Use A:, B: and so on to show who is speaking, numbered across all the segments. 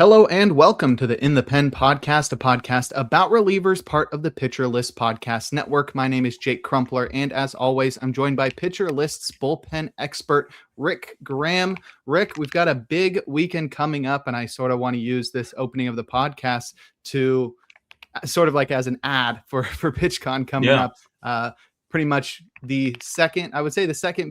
A: Hello and welcome to the In the Pen podcast, a podcast about relievers, part of the Pitcher List podcast network. My name is Jake Crumpler, and as always, I'm joined by Pitcher List's bullpen expert, Rick Graham. Rick, we've got a big weekend coming up, and I sort of want to use this opening of the podcast to sort of like as an ad for PitchCon coming up. Pretty much the second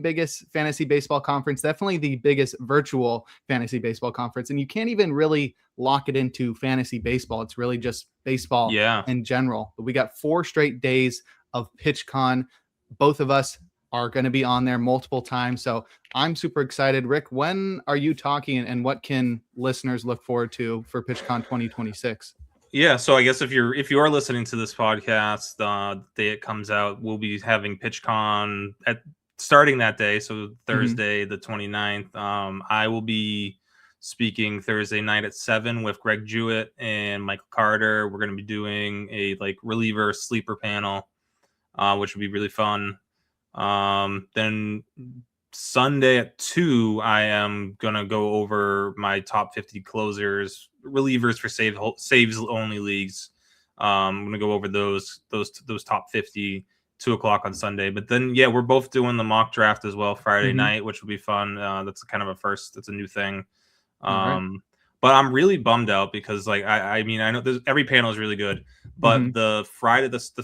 A: biggest fantasy baseball conference, definitely the biggest virtual fantasy baseball conference. And you can't even really lock it into fantasy baseball. It's really just baseball in general. But we got 4 straight days of PitchCon. Both of us are going to be on there multiple times. So I'm super excited. Rick, when are you talking and what can listeners look forward to for PitchCon 2026?
B: Yeah, so I guess if you are listening to this podcast, the day it comes out, we'll be having PitchCon starting that day, so Thursday the 29th. I will be speaking Thursday night at 7 with Greg Jewett and Michael Carter. We're going to be doing a reliever sleeper panel, which will be really fun. Then Sunday at 2, I am going to go over my top 50 closers, relievers for saves only leagues. I'm going to go over those top 50, 2:00 on Sunday. But then, we're both doing the mock draft as well Friday night, which will be fun. That's kind of a first. It's a new thing. But I'm really bummed out because I know every panel is really good, but the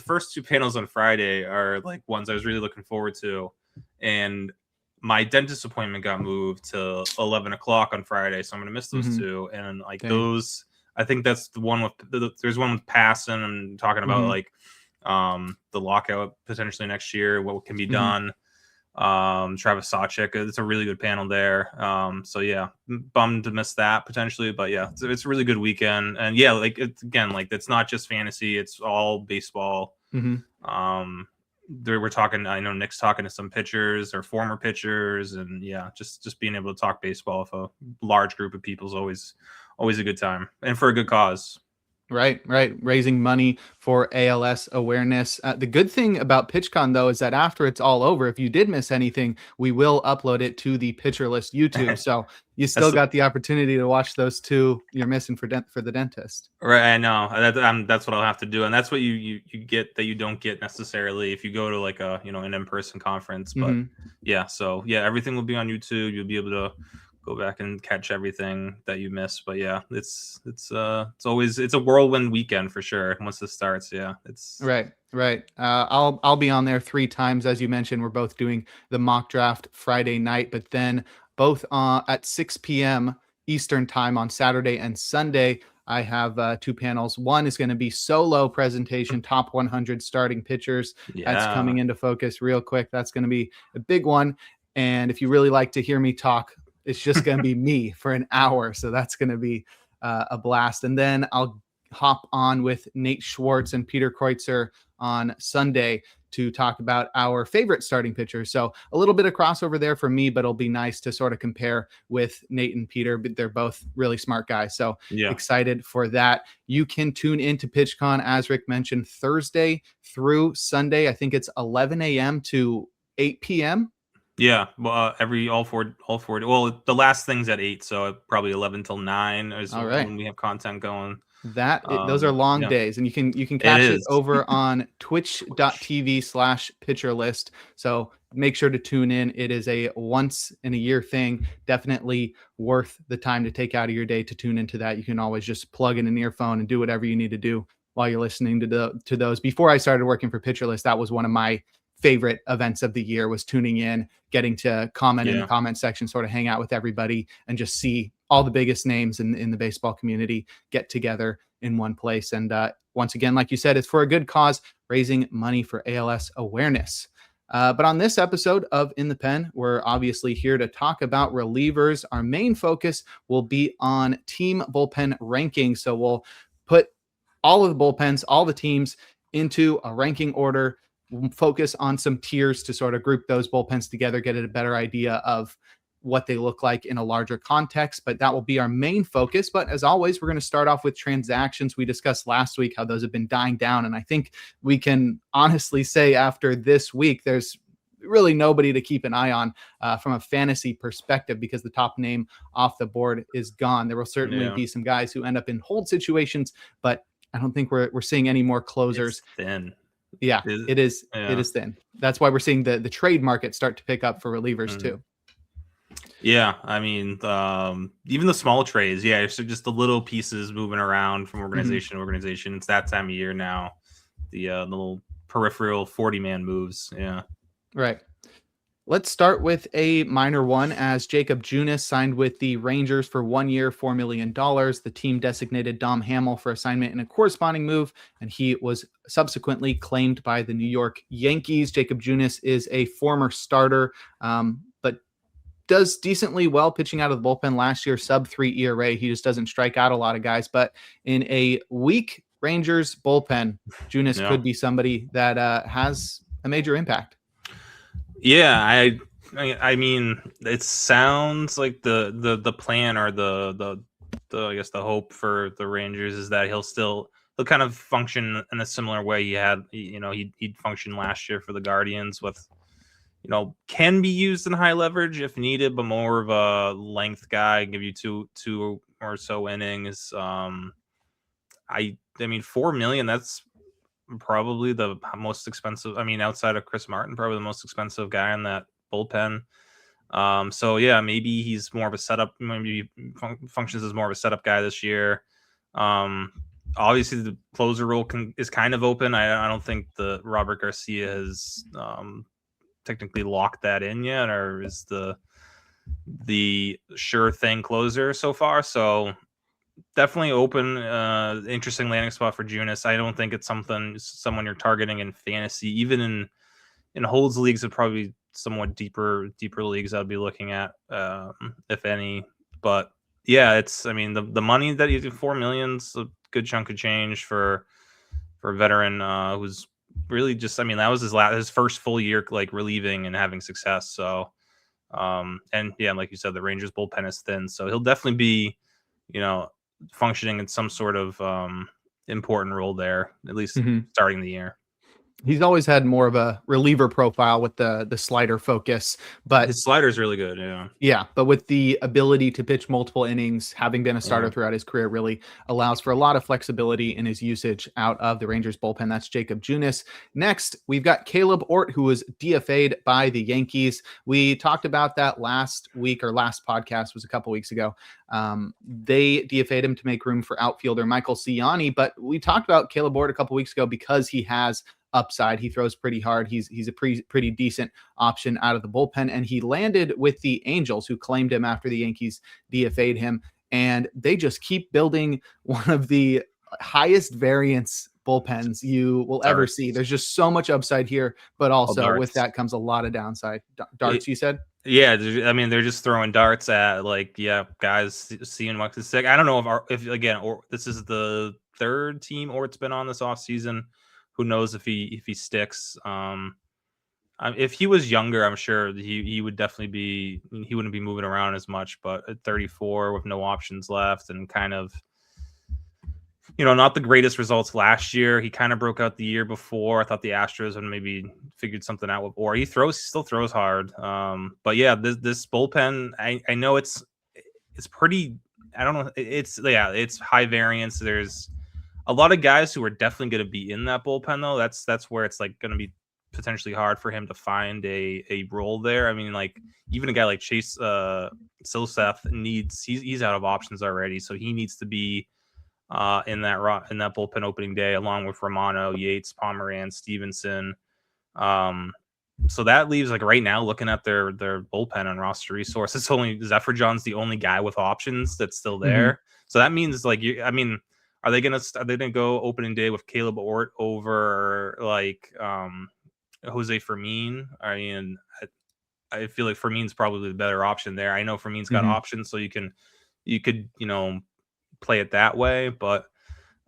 B: first 2 panels on Friday are ones I was really looking forward to. And my dentist appointment got moved to 11 o'clock on Friday, so I'm going to miss those 2. And those, I think that's the one with there's one with Passan. I'm talking about the lockout potentially next year, what can be done. Travis Sawchik, it's a really good panel there. So bummed to miss that potentially, but it's a really good weekend. And it's not just fantasy, it's all baseball. We're talking, I know Nick's talking to some pitchers or former pitchers, and just being able to talk baseball with a large group of people is always a good time, and for a good cause.
A: Right. Raising money for ALS awareness. The good thing about PitchCon, though, is that after it's all over, if you did miss anything, we will upload it to the Pitcher List YouTube. So you still got the opportunity to watch those 2 you're missing for the dentist.
B: Right. I know that's what I'll have to do. And that's what you get that you don't get necessarily if you go to an in-person conference. But everything will be on YouTube. You'll be able to go back and catch everything that you missed. But it's a whirlwind weekend for sure once this starts. It's
A: right. I'll be on there 3 times, as you mentioned. We're both doing the mock draft Friday night, but then both at 6 p.m. Eastern time on Saturday and Sunday, I have 2 panels. One is going to be solo presentation, top 100 starting pitchers. That's coming into focus real quick. That's going to be a big one. And if you really like to hear me talk, it's just going to be me for an hour. So that's going to be a blast. And then I'll hop on with Nate Schwartz and Peter Kreutzer on Sunday to talk about our favorite starting pitchers. So a little bit of crossover there for me, but it'll be nice to sort of compare with Nate and Peter. But they're both really smart guys. So excited for that. You can tune into PitchCon, as Rick mentioned, Thursday through Sunday. I think it's 11 a.m. to 8 p.m.
B: Yeah, well, all four. Well, the last thing's at 8, so probably 11 till 9 is when we have content going.
A: Those are long days, and you can catch it over on twitch.tv/pitcherlist. So make sure to tune in. It is a once in a year thing. Definitely worth the time to take out of your day to tune into that. You can always just plug in an earphone and do whatever you need to do while you're listening to those. Before I started working for Pitcher List, that was one of my favorite events of the year, was tuning in, getting to comment in the comment section, sort of hang out with everybody and just see all the biggest names in the baseball community get together in one place. And once again, like you said, it's for a good cause, raising money for ALS awareness. But on this episode of In the Pen, we're obviously here to talk about relievers. Our main focus will be on team bullpen rankings. So we'll put all of the bullpens, all the teams into a ranking order. We'll focus on some tiers to sort of group those bullpens together, get a better idea of what they look like in a larger context, but that will be our main focus. But as always, we're going to start off with transactions. We discussed last week how those have been dying down. And I think we can honestly say after this week, there's really nobody to keep an eye on from a fantasy perspective because the top name off the board is gone. There will certainly be some guys who end up in hold situations, but I don't think we're seeing any more closers.
B: It's thin.
A: Yeah, it is.
B: Yeah.
A: It is thin. That's why we're seeing the trade market start to pick up for relievers too.
B: Yeah, I mean, even the small trades, so just the little pieces moving around from organization to organization. It's that time of year now. The little peripheral 40-man moves. Yeah.
A: Right. Let's start with a minor one as Jacob Junis signed with the Rangers for 1 year, $4 million. The team designated Dom Hamill for assignment in a corresponding move, and he was subsequently claimed by the New York Yankees. Jacob Junis is a former starter, but does decently well pitching out of the bullpen last year, sub-3 ERA. He just doesn't strike out a lot of guys, but in a weak Rangers bullpen, Junis could be somebody that has a major impact.
B: Yeah, I mean, it sounds like the plan or the I guess the hope for the Rangers is that he'll kind of function in a similar way he'd function last year for the Guardians with, can be used in high leverage if needed, but more of a length guy, give you two or so innings. I mean, $4 million, that's probably the most expensive. I mean, outside of Chris Martin, probably the most expensive guy in that bullpen. So yeah, maybe he's more of a setup. Maybe functions as more of a setup guy this year. Obviously, the closer role is kind of open. I don't think the Robert Garcia has technically locked that in yet, or is the sure thing closer so far. So definitely open, interesting landing spot for Junis. I don't think it's someone you're targeting in fantasy. Even in holds leagues, would probably somewhat deeper leagues I'd be looking at, if any. But yeah, I mean, the money that you do, $4 million's a good chunk of change for a veteran who's really just, I mean, that was his first full year like relieving and having success. So and yeah, like you said, the Rangers bullpen is thin, so he'll definitely be, functioning in some sort of important role there, at least starting the year.
A: He's always had more of a reliever profile with the slider focus, but
B: his slider is really good.
A: Yeah, but with the ability to pitch multiple innings, having been a starter throughout his career, really allows for a lot of flexibility in his usage out of the Rangers bullpen. That's Jacob Junis. Next, we've got Caleb Ort, who was DFA'd by the Yankees. We talked about that last week, or last podcast was a couple weeks ago. They DFA'd him to make room for outfielder Michael Ciani, but we talked about Caleb Ort a couple weeks ago because he has upside. He throws pretty hard. He's a pretty decent option out of the bullpen, and he landed with the Angels, who claimed him after the Yankees DFA'd him, and they just keep building one of the highest variance bullpens you will ever see. There's just so much upside here, but also with that comes a lot of downside. Darts, you said?
B: Yeah, I mean, they're just throwing darts at guys seeing what is sick. I don't know if this is the third team Ort's been on this offseason. Who knows if he sticks? If he was younger, I'm sure he would definitely be. He wouldn't be moving around as much. But at 34, with no options left, and kind of, not the greatest results last year. He kind of broke out the year before. I thought the Astros had maybe figured something out with. Or he still throws hard. But yeah, this bullpen, I know it's pretty. I don't know. It's high variance. There's a lot of guys who are definitely going to be in that bullpen, though. That's where it's like going to be potentially hard for him to find a role there. I mean, like even a guy like Chase Silseth he's out of options already, so he needs to be in that bullpen opening day along with Romano, Yates, Pomeranz, Stevenson. So that leaves, like, right now, looking at their bullpen on roster resources, it's only Zephyr John's the only guy with options that's still there. So that means are they gonna go opening day with Caleb Ort over like Jose Fermin? I mean, I feel like Fermin's probably the better option there. I know Fermin's got options, so you could play it that way, but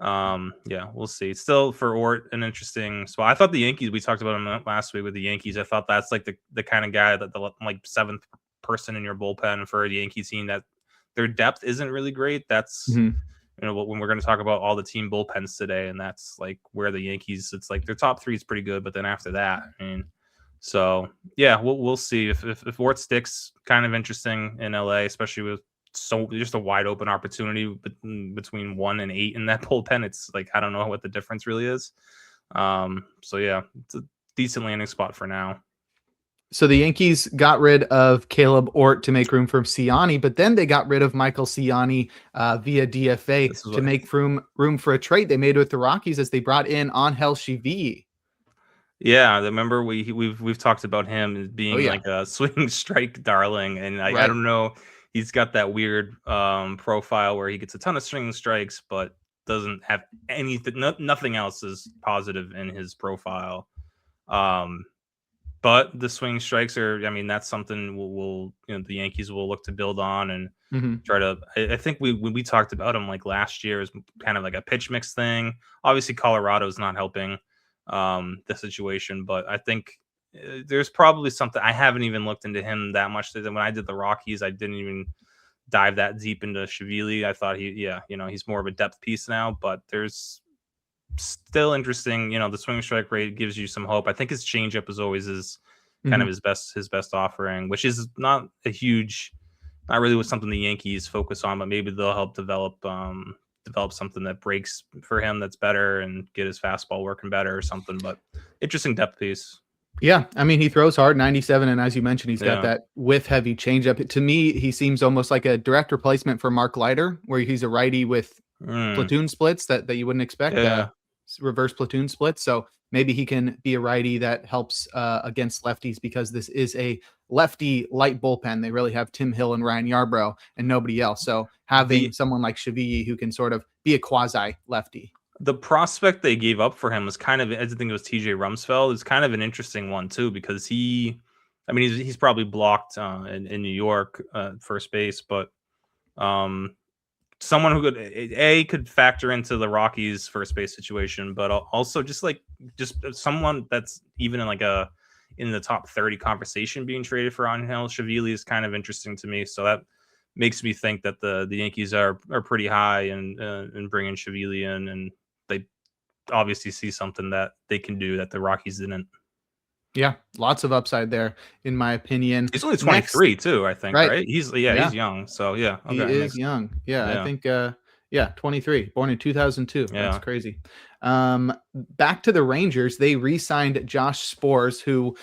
B: yeah, we'll see. Still, for Ort, an interesting spot. I thought the Yankees, we talked about him last week with the Yankees. I thought that's like the kind of guy that the like seventh person in your bullpen for the Yankees team, that their depth isn't really great. That's when we're going to talk about all the team bullpens today, and that's like where the Yankees, it's like their top three is pretty good, but then after that, I mean, So yeah, we'll see if Wart sticks. Kind of interesting in LA, especially with just a wide open opportunity between 1 and 8 in that bullpen. It's like I don't know what the difference really is. So yeah, it's a decent landing spot for now.
A: So the Yankees got rid of Caleb Ort to make room for Ciani, but then they got rid of Michael Ciani via DFA to make room for a trade they made with the Rockies as they brought in Angel Chivilli.
B: Yeah, remember we've talked about him as being like a swing strike darling, and I don't know, he's got that weird profile where he gets a ton of swing strikes, but doesn't have anything. Nothing else is positive in his profile. But the swing strikes are, I mean, that's something we'll the Yankees will look to build on and try to. I think we talked about him like last year as kind of like a pitch mix thing. Obviously, Colorado's not helping the situation, but I think there's probably something. I haven't even looked into him that much. When I did the Rockies, I didn't even dive that deep into Chivilli. I thought he's more of a depth piece now, but there's still interesting. The swing strike rate gives you some hope. I think his changeup is always kind of his best offering, which is not really something the Yankees focus on, but maybe they'll help develop something that breaks for him that's better and get his fastball working better or something. But interesting depth piece.
A: Yeah, I mean, he throws hard, 97, and as you mentioned, he's got that whiff-heavy changeup. To me, he seems almost like a direct replacement for Mark Leiter, where he's a righty with platoon splits that you wouldn't expect, reverse platoon splits. So maybe he can be a righty that helps against lefties, because this is a lefty light bullpen. They really have Tim Hill and Ryan Yarbrough and nobody else. So having someone like Chivilli who can sort of be a quasi lefty.
B: The prospect they gave up for him was kind of, I think it was TJ Rumsfeld. It's kind of an interesting one too, because he's probably blocked in New York first base, but someone who could factor into the Rockies first base situation, but also just someone that's even in the top 30 conversation being traded for Angel Chivilli is kind of interesting to me. So that makes me think that the Yankees are pretty high in bringing Chivilli in, and they obviously see something that they can do that the Rockies didn't.
A: Yeah, lots of upside there, in my opinion.
B: He's only 23 too, I think, right? He's young. So yeah.
A: Okay, he is young. Yeah, I think 23, born in 2002. That's crazy. Back to the Rangers, they re-signed Josh Sporz, who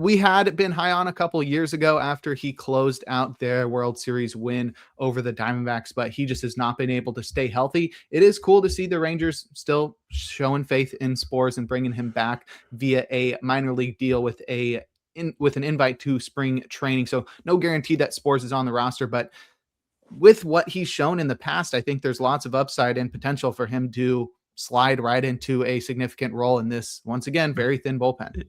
A: we had been high on a couple of years ago after he closed out their World Series win over the Diamondbacks, but he just has not been able to stay healthy. It is cool to see the Rangers still showing faith in Sporz and bringing him back via a minor league deal with an invite to spring training. So no guarantee that Sporz is on the roster, but with what he's shown in the past, I think there's lots of upside and potential for him to slide right into a significant role in this, once again, very thin bullpen.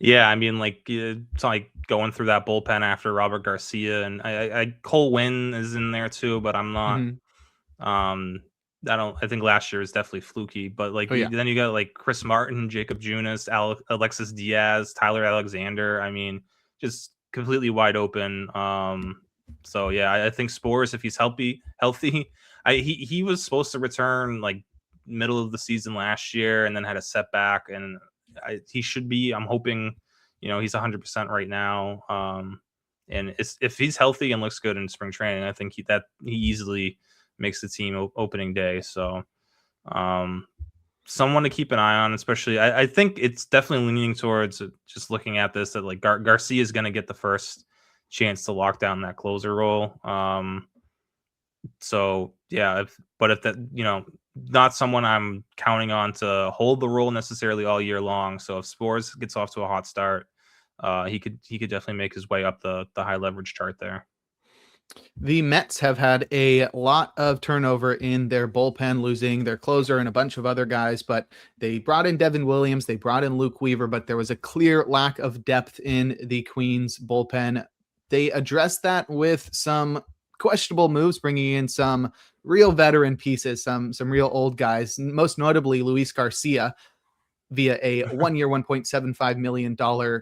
B: Yeah, I mean, it's like going through that bullpen after Robert Garcia, and I Cole Winn is in there too, but I'm not. I think last year is definitely fluky, but then you got Chris Martin, Jacob Junis, Alexis Diaz, Tyler Alexander. I mean, just completely wide open. So yeah, I think Sporz, if he's healthy, he was supposed to return middle of the season last year, and then had a setback, and he should be. I'm hoping, he's 100% right now. And if he's healthy and looks good in spring training, I think he easily makes the team opening day. So, someone to keep an eye on, especially. I think it's definitely leaning towards, just looking at this, that Garcia is going to get the first chance to lock down that closer role. So yeah, if that, not someone I'm counting on to hold the role necessarily all year long. So if Sporz gets off to a hot start, he could definitely make his way up the high leverage chart there.
A: The Mets have had a lot of turnover in their bullpen, losing their closer and a bunch of other guys, but they brought in Devin Williams, they brought in Luke Weaver, but there was a clear lack of depth in the Queens bullpen. They addressed that with some questionable moves, bringing in some real veteran pieces, some real old guys, most notably Luis Garcia. via a 1 year, $1.75 million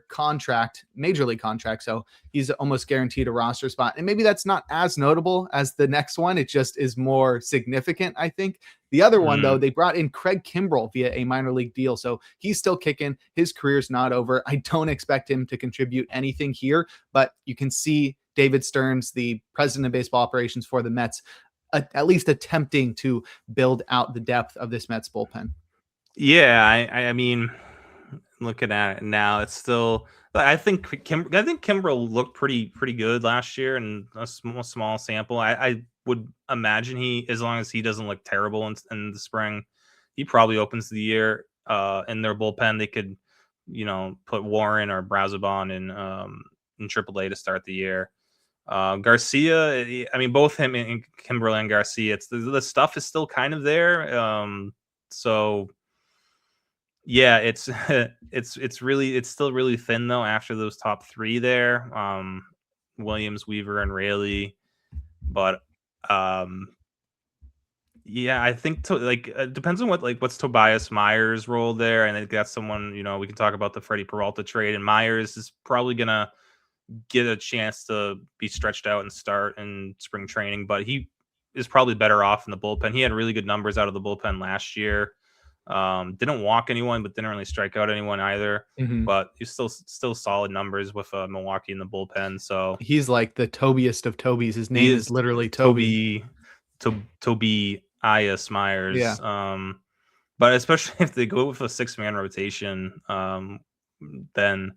A: contract, major league contract. So he's almost guaranteed a roster spot. And maybe that's not as notable as the next one. It just is more significant, I think. The other one, though, they brought in Craig Kimbrell via a minor league deal. So he's still kicking. His career's not over. I don't expect him to contribute anything here, but you can see David Stearns, the president of baseball operations for the Mets, at least attempting to build out the depth of this Mets bullpen.
B: Yeah, I mean, looking at it now, it's still. I think Kimbrel looked pretty good last year in a small sample. I would imagine as long as he doesn't look terrible in the spring, he probably opens the year in their bullpen. They could, put Warren or Brazoban in AAA to start the year. Garcia, I mean, both him and Kimbrel and Garcia, the stuff is still kind of there. So. Yeah, it's still really thin though after those top three there, Williams, Weaver, and Raley. But yeah, I think it depends on what's Tobias Myers' role there, and they got someone we can talk about the Freddie Peralta trade, and Myers is probably gonna get a chance to be stretched out and start in spring training, but he is probably better off in the bullpen. He had really good numbers out of the bullpen last year. Didn't walk anyone, but didn't really strike out anyone either.
A: Mm-hmm.
B: But he's still solid numbers with Milwaukee in the bullpen. So
A: he's like the Tobiest of Tobies. His name is literally Toby
B: Tobias Myers.
A: Yeah.
B: But especially if they go with a 6-man rotation, then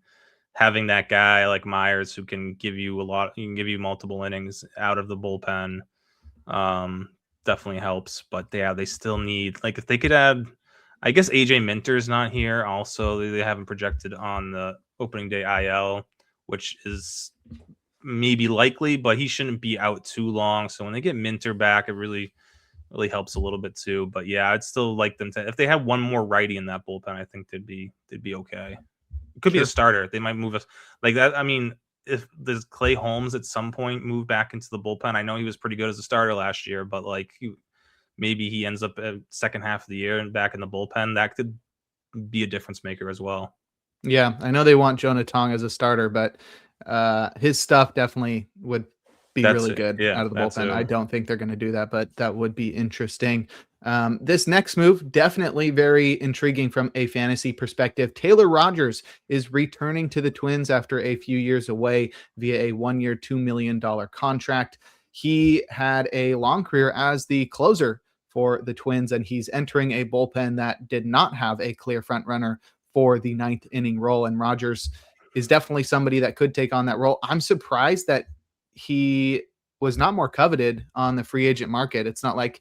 B: having that guy like Myers who can give you multiple innings out of the bullpen, definitely helps. But yeah, they still need, if they could add. I guess AJ Minter's not here. Also, they haven't projected on the opening day IL, which is maybe likely, but he shouldn't be out too long. So when they get Minter back, it really, really helps a little bit too. But yeah, I'd still like them to. If they had one more righty in that bullpen, I think they'd be okay. It could be a starter. They might move us like that. I mean, if there's Clay Holmes at some point move back into the bullpen, I know he was pretty good as a starter last year, but maybe he ends up at second half of the year and back in the bullpen. That could be a difference maker as well.
A: Yeah, I know they want Jonah Tong as a starter, but his stuff definitely would be really good out of the bullpen. I don't think they're going to do that, but that would be interesting. This next move, definitely very intriguing from a fantasy perspective. Taylor Rogers is returning to the Twins after a few years away via a 1 year, $2 million contract. He had a long career as the closer for the Twins, and he's entering a bullpen that did not have a clear front runner for the 9th inning role. And Rogers is definitely somebody that could take on that role. I'm surprised that he was not more coveted on the free agent market. It's not like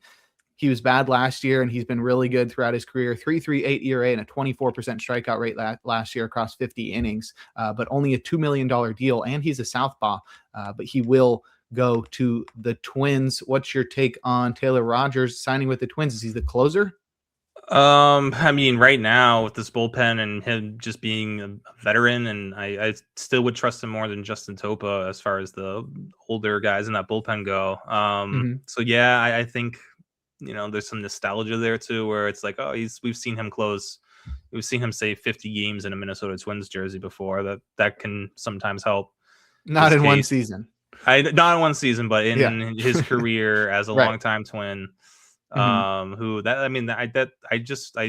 A: he was bad last year and he's been really good throughout his career. 3.38 ERA and a 24% strikeout rate last year across 50 innings, but only a $2 million deal. And he's a southpaw, but he will go to the Twins. What's your take on Taylor Rogers signing with the Twins? Is he the closer?
B: I mean, right now with this bullpen and him just being a veteran, and I still would trust him more than Justin Topa as far as the older guys in that bullpen go. So yeah, I think there's some nostalgia there too, where it's like, oh, we've seen him close. We've seen him save 50 games in a Minnesota Twins jersey before. That can sometimes help.
A: Not in one season.
B: Not in one season, but in his career as a longtime Twin. I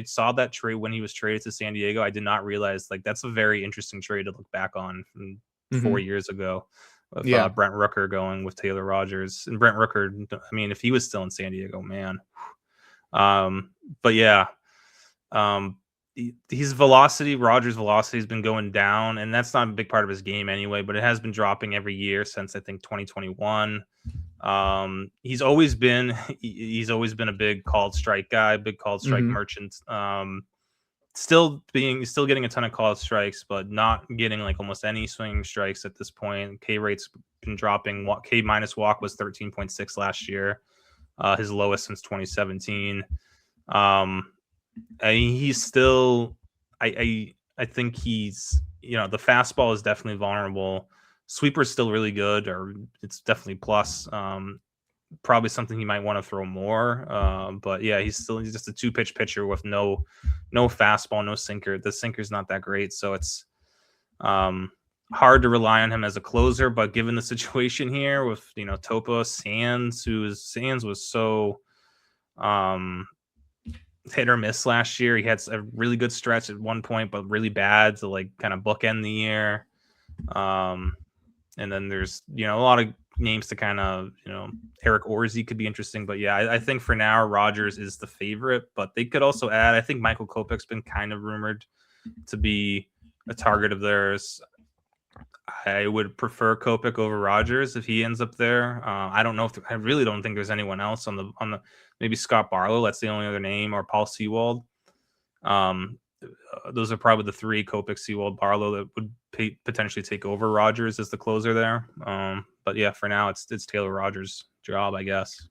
B: saw that trade when he was traded to San Diego. I did not realize that's a very interesting trade to look back on from 4 years ago with Brent Rooker going with Taylor Rogers. And Brent Rooker, I mean, if he was still in San Diego, man. But yeah, his velocity, Rogers' velocity has been going down, and that's not a big part of his game anyway, but it has been dropping every year since I think 2021. He's always been a big called strike guy, big called strike merchant. Still getting a ton of called strikes, but not getting almost any swinging strikes at this point. K rate's been dropping. K minus walk was 13.6 last year, his lowest since 2017. He's still, I think he's, the fastball is definitely vulnerable. Sweeper's still really good, or it's definitely plus. probably something he might want to throw more. But yeah, he's just a 2-pitch pitcher with no fastball, no sinker. The sinker's not that great, so it's hard to rely on him as a closer. But given the situation here with Topa, Sands was so hit or miss last year. He had a really good stretch at one point, but really bad to like kind of bookend the year. And then there's a lot of names to kind of Eric Orsi could be interesting, but yeah, I think for now Rogers is the favorite, but they could also add. I think Michael Kopech's been kind of rumored to be a target of theirs. I would prefer Kopech over Rogers if he ends up there. I don't know I really don't think there's anyone else on the maybe Scott Barlow. That's the only other name, or Paul Sewald. Those are probably the three: Kopech, Sewald, Barlow, that would potentially take over Rogers as the closer there. But yeah, for now it's Taylor Rogers' job, I guess.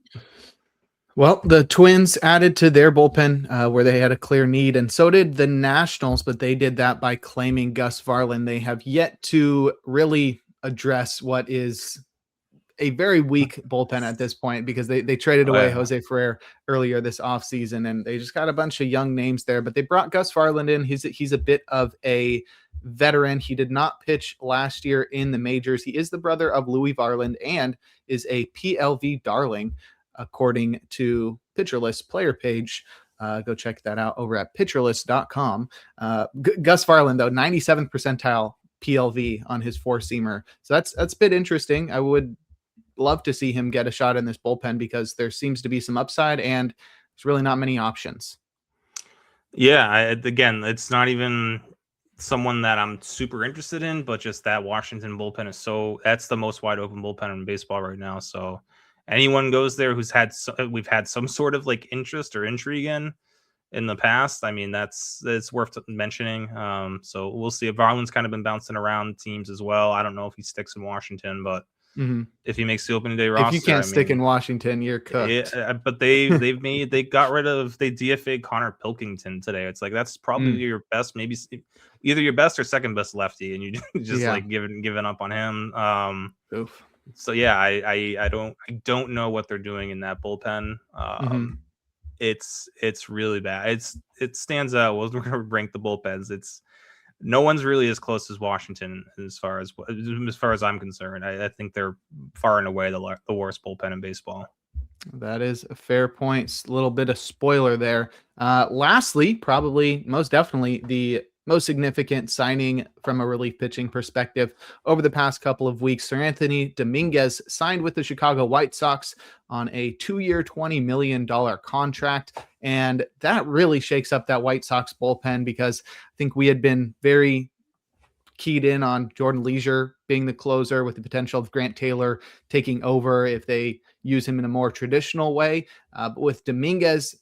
A: Well, the Twins added to their bullpen where they had a clear need, and so did the Nationals, but they did that by claiming Gus Varland. They have yet to really address what is a very weak bullpen at this point, because they traded away Jose Ferrer earlier this offseason, and they just got a bunch of young names there. But they brought Gus Varland in. He's a bit of a veteran. He did not pitch last year in the majors. He is the brother of Louis Varland and is a PLV darling, according to Pitcher List player page. Go check that out over at pitcherlist.com. Gus Varland, though, 97th percentile PLV on his four-seamer. So that's a bit interesting. I would love to see him get a shot in this bullpen, because there seems to be some upside and there's really not many options.
B: Yeah, again, it's not even someone that I'm super interested in, but just that Washington bullpen that's the most wide open bullpen in baseball right now. So anyone goes there who's we've had some sort of like interest or intrigue in the past, I mean, it's worth mentioning. So we'll see. Varland's kind of been bouncing around teams as well. I don't know if he sticks in Washington, but if he makes the opening day roster,
A: if you can't stick in Washington, you're cooked.
B: Yeah, but they DFA'd Connor Pilkington today. It's like that's probably your best, maybe either your best or second best lefty, and you just like giving up on him. So yeah, I don't know what they're doing in that bullpen. It's really bad. It stands out. We're going to rank the bullpens. No one's really as close as Washington as far as I'm concerned. I think they're far and away the worst bullpen in baseball.
A: That is a fair point. A little bit of spoiler there. Lastly, probably most definitely the most significant signing from a relief pitching perspective over the past couple of weeks, Seranthony Dominguez signed with the Chicago White Sox on a 2-year, $20 million contract. And that really shakes up that White Sox bullpen, because I think we had been very keyed in on Jordan Leisure being the closer, with the potential of Grant Taylor taking over if they use him in a more traditional way. But with Dominguez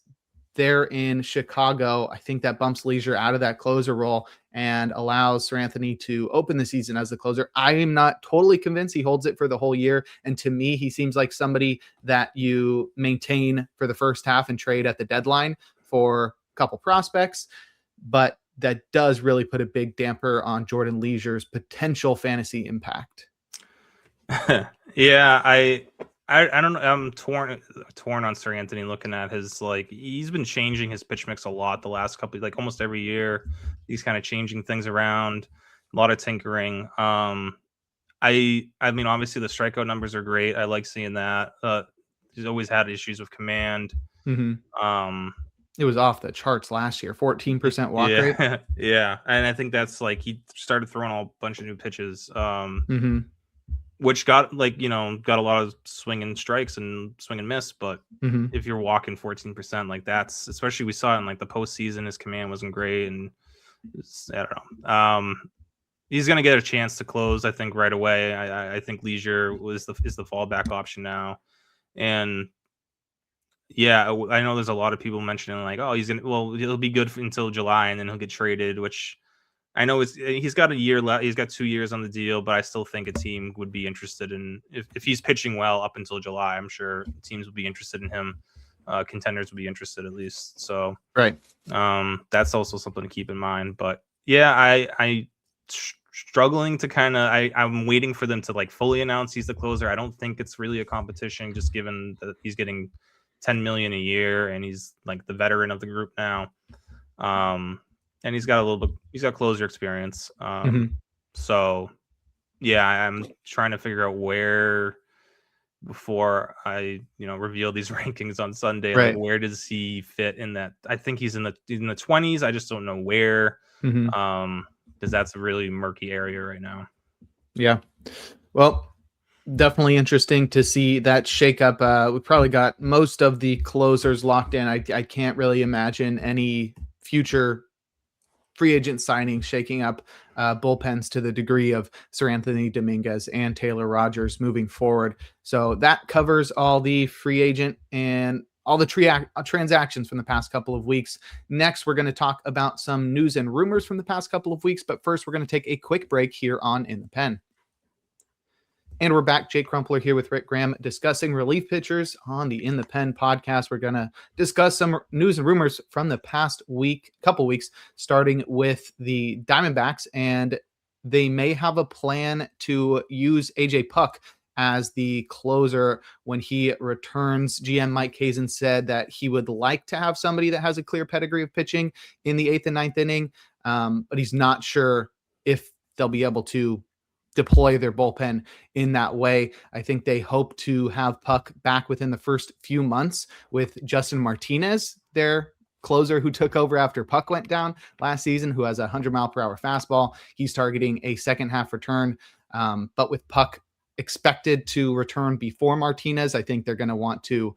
A: there in Chicago, I think that bumps Leisure out of that closer role and allows Seranthony to open the season as the closer. I am not totally convinced he holds it for the whole year. And to me, he seems like somebody that you maintain for the first half and trade at the deadline for a couple prospects. But that does really put a big damper on Jordan Leisure's potential fantasy impact.
B: Yeah, I don't know. I'm torn on Seranthony, looking at his, like, he's been changing his pitch mix a lot the last couple, like almost every year. He's kind of changing things around, a lot of tinkering. I mean, obviously the strikeout numbers are great. I like seeing that. He's always had issues with command.
A: It was off the charts last year, 14% walk rate.
B: Yeah, and I think that's like he started throwing a bunch of new pitches. Which got got a lot of swing and strikes and swing and miss. But if you're walking 14%, like that's, especially we saw it in like the postseason, his command wasn't great, and I don't know. He's gonna get a chance to close, I think, right away. I think Leisure is the fallback option now, and yeah, I know there's a lot of people mentioning like, oh, he'll be good until July and then he'll get traded, which I know he's got a year left. He's got 2 years on the deal, but I still think a team would be interested in, if he's pitching well up until July, I'm sure teams would be interested in him. Contenders would be interested at least. So
A: right.
B: That's also something to keep in mind. But yeah, I struggling to kind of. I'm waiting for them to like fully announce he's the closer. I don't think it's really a competition, just given that he's getting $10 million a year and he's like the veteran of the group now. And he's got closer experience. So yeah, I'm trying to figure out where, before I reveal these rankings on Sunday,
A: Right.
B: like where does he fit in that? I think he's in the 20s. I just don't know where. Because that's a really murky area right now.
A: Yeah. Well, definitely interesting to see that shakeup. We probably got most of the closers locked in. I can't really imagine any future free agent signings shaking up bullpens to the degree of Seranthony, Dominguez, and Taylor Rogers moving forward. So that covers all the free agent and all the transactions from the past couple of weeks. Next, we're going to talk about some news and rumors from the past couple of weeks. But first, we're going to take a quick break here on In the Pen. And we're back. Jake Crumpler here with Rick Graham discussing relief pitchers on the In the Pen podcast. We're going to discuss some news and rumors from the past couple weeks, starting with the Diamondbacks. And they may have a plan to use AJ Puk as the closer when he returns. GM Mike Kazin said that he would like to have somebody that has a clear pedigree of pitching in the 8th and 9th inning, but he's not sure if they'll be able to deploy their bullpen in that way. I think they hope to have Puk back within the first few months, with Justin Martinez, their closer who took over after Puk went down last season, who has a 100-mile-per-hour fastball. He's targeting a second half return. But with Puk expected to return before Martinez, I think they're going to want to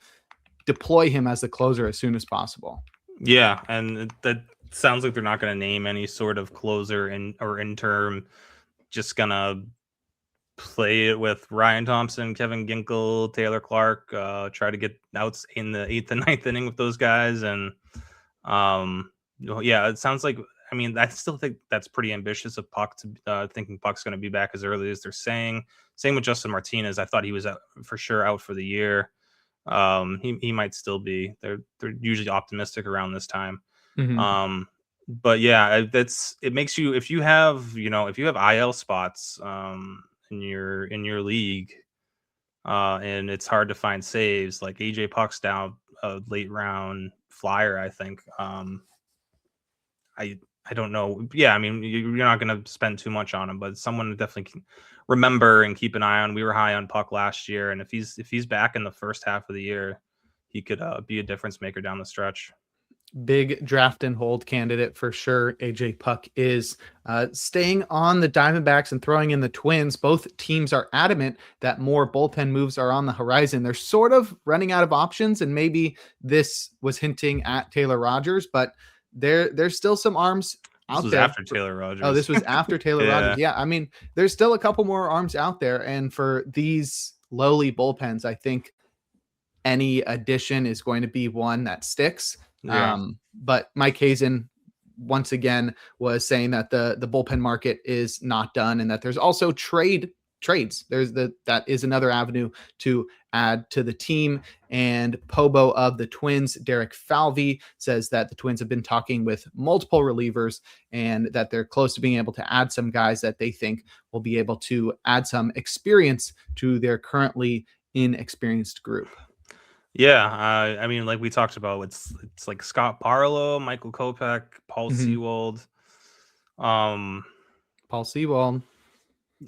A: deploy him as the closer as soon as possible.
B: Yeah, and that sounds like they're not going to name any sort of closer or interim. Just gonna play it with Ryan Thompson, Kevin Ginkel, Taylor Clark, try to get outs in the 8th and 9th inning with those guys. And yeah, it sounds like, I mean, I still think that's pretty ambitious of Puk to thinking Puk's going to be back as early as they're saying. Same with Justin Martinez. I thought he was for sure out for the year. He might still be. They're usually optimistic around this time. But yeah, it makes you, if you have IL spots in your league, and it's hard to find saves, like AJ Puk's down a late round flyer, I think. I don't know. Yeah, I mean, you're not going to spend too much on him, but someone to definitely can remember and keep an eye on. We were high on Puk last year, and if he's back in the first half of the year, he could be a difference maker down the stretch.
A: Big draft and hold candidate for sure. AJ Puk is staying on the Diamondbacks and throwing in the Twins. Both teams are adamant that more bullpen moves are on the horizon. They're sort of running out of options, and maybe this was hinting at Taylor Rogers, but there's still some arms out there.
B: After Taylor Rogers.
A: Oh, this was after Taylor Rogers. Yeah, I mean, there's still a couple more arms out there, and for these lowly bullpens, I think any addition is going to be one that sticks.
B: Yeah.
A: But Mike Hazen once again was saying that the bullpen market is not done, and that there's also trades. That is another avenue to add to the team. And Pobo of the Twins, Derek Falvey, says that the Twins have been talking with multiple relievers and that they're close to being able to add some guys that they think will be able to add some experience to their currently inexperienced group.
B: Yeah, I mean, like we talked about, it's like Scott Barlow, Michael Kopech, Paul Sewald.
A: Paul Sewald.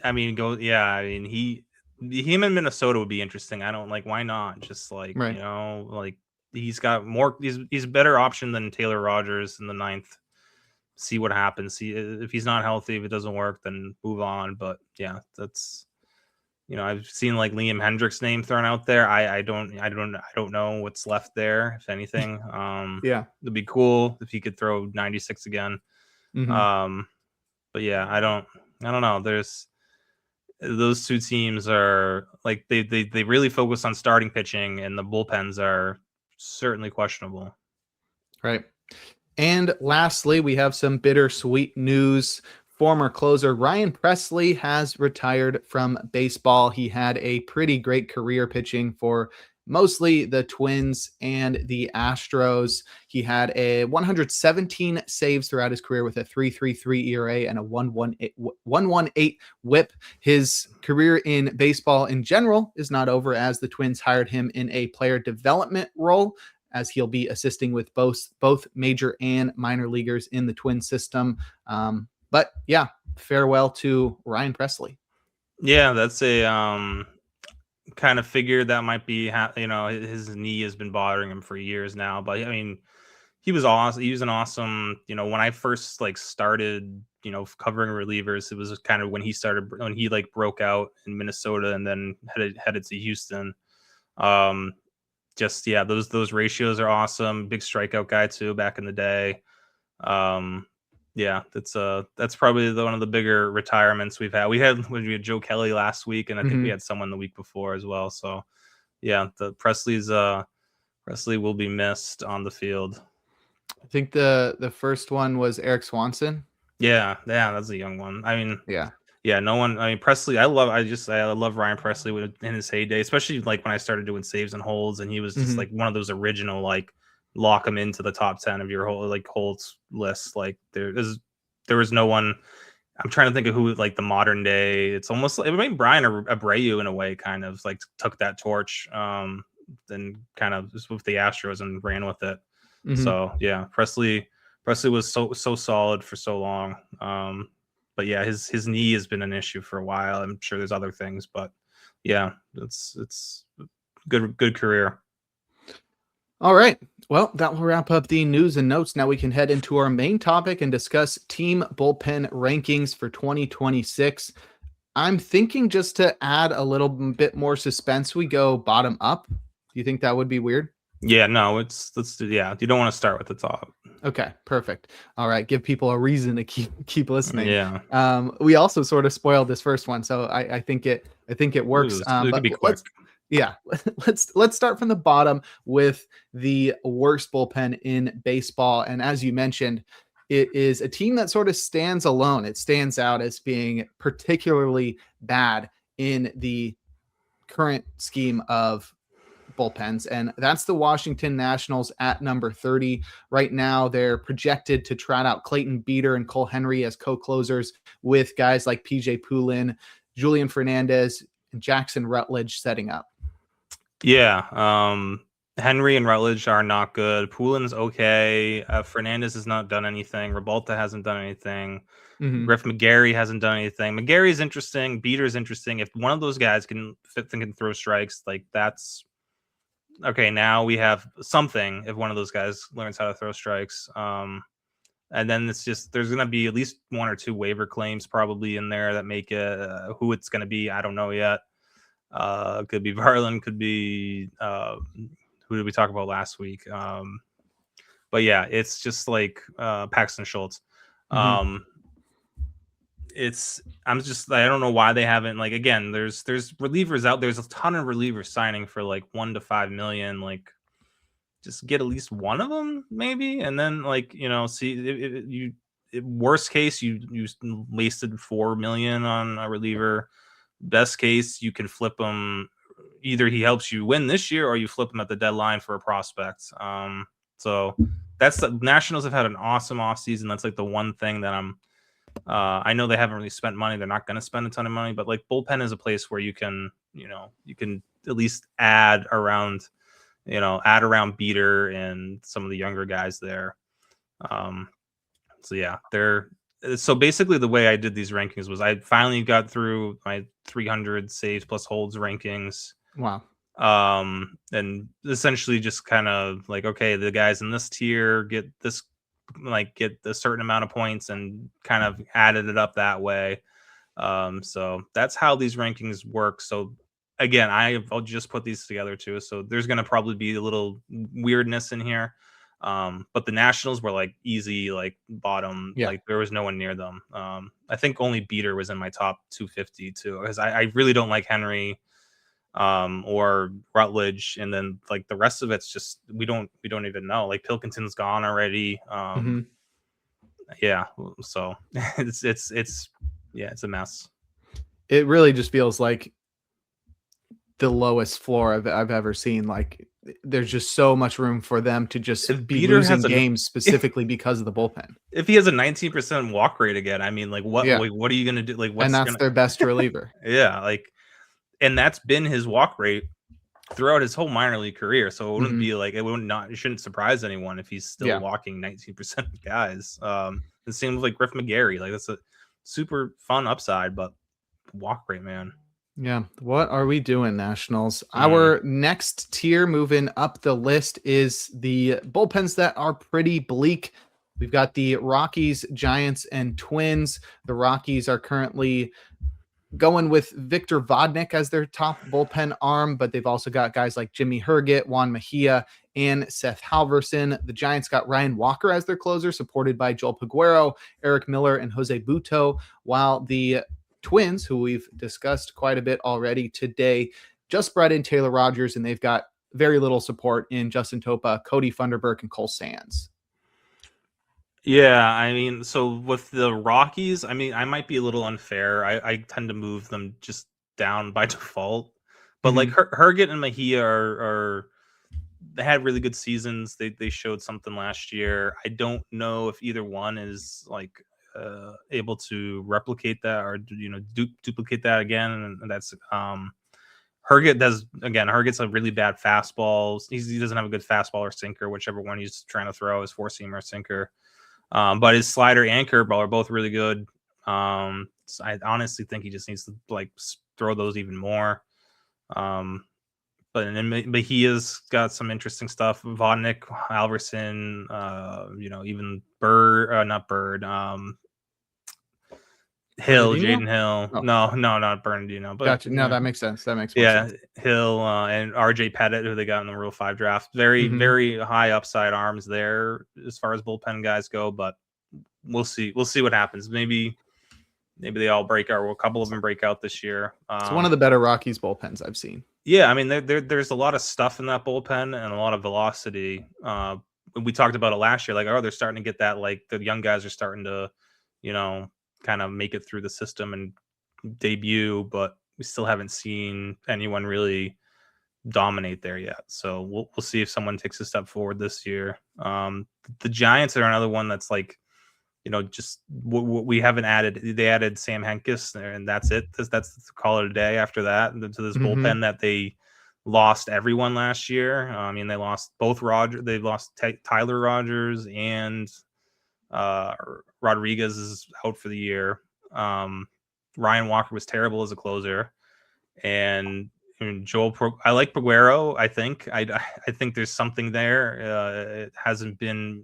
B: I mean, him in Minnesota would be interesting. I don't why not? Just like,
A: right.
B: Like he's got more. He's a better option than Taylor Rogers in the 9th. See what happens. See if he's not healthy. If it doesn't work, then move on. But yeah, that's. I've seen like Liam Hendriks' name thrown out there. I don't know what's left there, if anything.
A: Yeah,
B: it'd be cool if he could throw 96 again. But yeah, I don't know. There's those two teams are like they really focus on starting pitching, and the bullpens are certainly questionable.
A: Right. And lastly, we have some bittersweet news. Former closer Ryan Pressley has retired from baseball. He had a pretty great career pitching for mostly the Twins and the Astros. He had a 117 saves throughout his career with a 3.33 ERA and a 1.18 WHIP. His career in baseball in general is not over, as the Twins hired him in a player development role, as he'll be assisting with both major and minor leaguers in the Twin system. But yeah, farewell to Ryan Pressley.
B: Yeah, that's a kind of figured that might be his knee has been bothering him for years now. But I mean, he was awesome. He was an awesome, when I first started, covering relievers, it was kind of when he broke out in Minnesota and then headed to Houston. Those ratios are awesome. Big strikeout guy too back in the day. That's probably one of the bigger retirements we've had. We had Joe Kelly last week, and I think we had someone the week before as well. So yeah, the Presley will be missed on the field.
A: I think the first one was Eric Swanson.
B: Yeah, that's a young one. I mean,
A: yeah,
B: no one. I mean, Pressley. I love Ryan Pressley in his heyday, especially when I started doing saves and holds, and he was just one of those original lock him into the top 10 of your whole holds list. There was no one. I'm trying to think of who the modern day. It's almost like Brian Abreu in a way, kind of took that torch, then kind of just with the Astros and ran with it. So yeah, Pressley was so solid for so long. But yeah, his knee has been an issue for a while. I'm sure there's other things, but yeah, it's good career.
A: All right. Well, that will wrap up the news and notes. Now we can head into our main topic and discuss team bullpen rankings for 2026. I'm thinking, just to add a little bit more suspense, we go bottom up. Do you think that would be weird?
B: Yeah, no, you don't want to start with the top.
A: Okay, perfect. All right, give people a reason to keep listening.
B: Yeah.
A: We also sort of spoiled this first one, so I think it works.
B: It could be quick.
A: Let's start from the bottom with the worst bullpen in baseball. And as you mentioned, it is a team that sort of stands alone. It stands out as being particularly bad in the current scheme of bullpens, and that's the Washington Nationals at number 30. Right now, they're projected to trot out Clayton Beeter and Cole Henry as co-closers, with guys like PJ Poulin, Julian Fernandez, and Jackson Rutledge setting up.
B: Yeah, Henry and Rutledge are not good. Poulin's okay. Fernandez has not done anything. Rebalta hasn't done anything. Griff McGarry hasn't done anything. McGarry's interesting. Beater's interesting. If one of those guys can throw strikes, that's okay. Now we have something. If one of those guys learns how to throw strikes, and then it's just there's going to be at least one or two waiver claims probably in there that make it. Who it's going to be, I don't know yet. Could be Varland, could be who did we talk about last week? But yeah, it's just Paxton Schultz. I don't know why they haven't again. There's relievers out. There's a ton of relievers signing for $1 to $5 million. Just get at least one of them maybe, and then see worst case you wasted $4 million on a reliever. Best case, you can flip him. Either he helps you win this year, or you flip him at the deadline for a prospect. So that's the Nationals have had an awesome offseason. That's the one thing that I know they haven't really spent money. They're not going to spend a ton of money, but bullpen is a place where you can at least add around Beater and some of the younger guys there. So basically the way I did these rankings was I finally got through my 300 saves plus holds rankings.
A: Wow.
B: And essentially just kind of okay, the guys in this tier get this, get a certain amount of points, and kind of added it up that way. So that's how these rankings work. So again, I'll just put these together too. So there's going to probably be a little weirdness in here. But the Nationals were easy, bottom, there was no one near them. I think only Beater was in my top 250 too, because I really don't like Henry, or Rutledge, and then the rest of it's just we don't even know. Pilkington's gone already. Yeah, so it's a mess.
A: It really just feels like the lowest floor I've ever seen. Like, there's just so much room for them to just
B: If
A: be
B: Beater
A: losing
B: has a
A: games specifically because of the bullpen.
B: if he has a 19% walk rate again, I mean, like what
A: Yeah.
B: what are you gonna do? Like
A: And
B: what's
A: that's
B: gonna
A: their best reliever.
B: yeah, like and that's been his walk rate throughout his whole minor league career. So it wouldn't be like it shouldn't surprise anyone if he's still
A: Yeah.
B: walking 19% of guys. The same with like Griff McGarry. Like that's a super fun upside, but walk rate, man.
A: Yeah. What are we doing, Nationals? Our next tier moving up the list is the bullpens that are pretty bleak. We've got the Rockies, Giants, and Twins. The Rockies are currently going with Victor Vodnik as their top bullpen arm, but they've also got guys like Jimmy Herget, Juan Mejia, and Seth Halverson. The Giants got Ryan Walker as their closer, supported by Joel Peguero, Eric Miller, and Jose Buto, while the Twins, who we've discussed quite a bit already today, just brought in Taylor Rogers, and they've got very little support in Justin Topa, Cody Funderburk, and Cole Sands.
B: Yeah, I mean, so with the Rockies, I mean, I might be a little unfair. I tend to move them just down by default, but like Herget and Mejia are they had really good seasons. They showed something last year. I don't know if either one is like able to replicate that or duplicate that again. And that's Herget does again. Herget's a really bad fastball. He doesn't have a good fastball or sinker, whichever one he's trying to throw, his four seamer or sinker. But his slider and curveball are both really good. So I honestly think he just needs to like throw those even more. But Mejia's got some interesting stuff. Vodnik, Alverson, even Bird, not Bird, Hill, Jaden Hill.
A: Oh.
B: No, not Bernardino. But
A: Gotcha. No, that makes sense. That makes more sense.
B: Hill and RJ Pettit, who they got in the Rule 5 draft. Very, very high upside arms there as far as bullpen guys go. But we'll see. We'll see what happens. Maybe they all break out. Well, a couple of them break out this year.
A: It's one of the better Rockies bullpens I've seen.
B: Yeah, I mean, there's a lot of stuff in that bullpen and a lot of velocity. We talked about it last year. Like, they're starting to get that. Like, the young guys are starting to, kind of make it through the system and debut, but we still haven't seen anyone really dominate there yet. So we'll see if someone takes a step forward this year. The Giants are another one that's like, just what we haven't added. They added Sam Hentges there, and that's it. That's call it a day after that to this bullpen that they lost everyone last year. I mean, they lost both They lost Tyler Rogers and Rodriguez is out for the year. Ryan Walker was terrible as a closer, and I like Peguero. I think there's something there. It hasn't been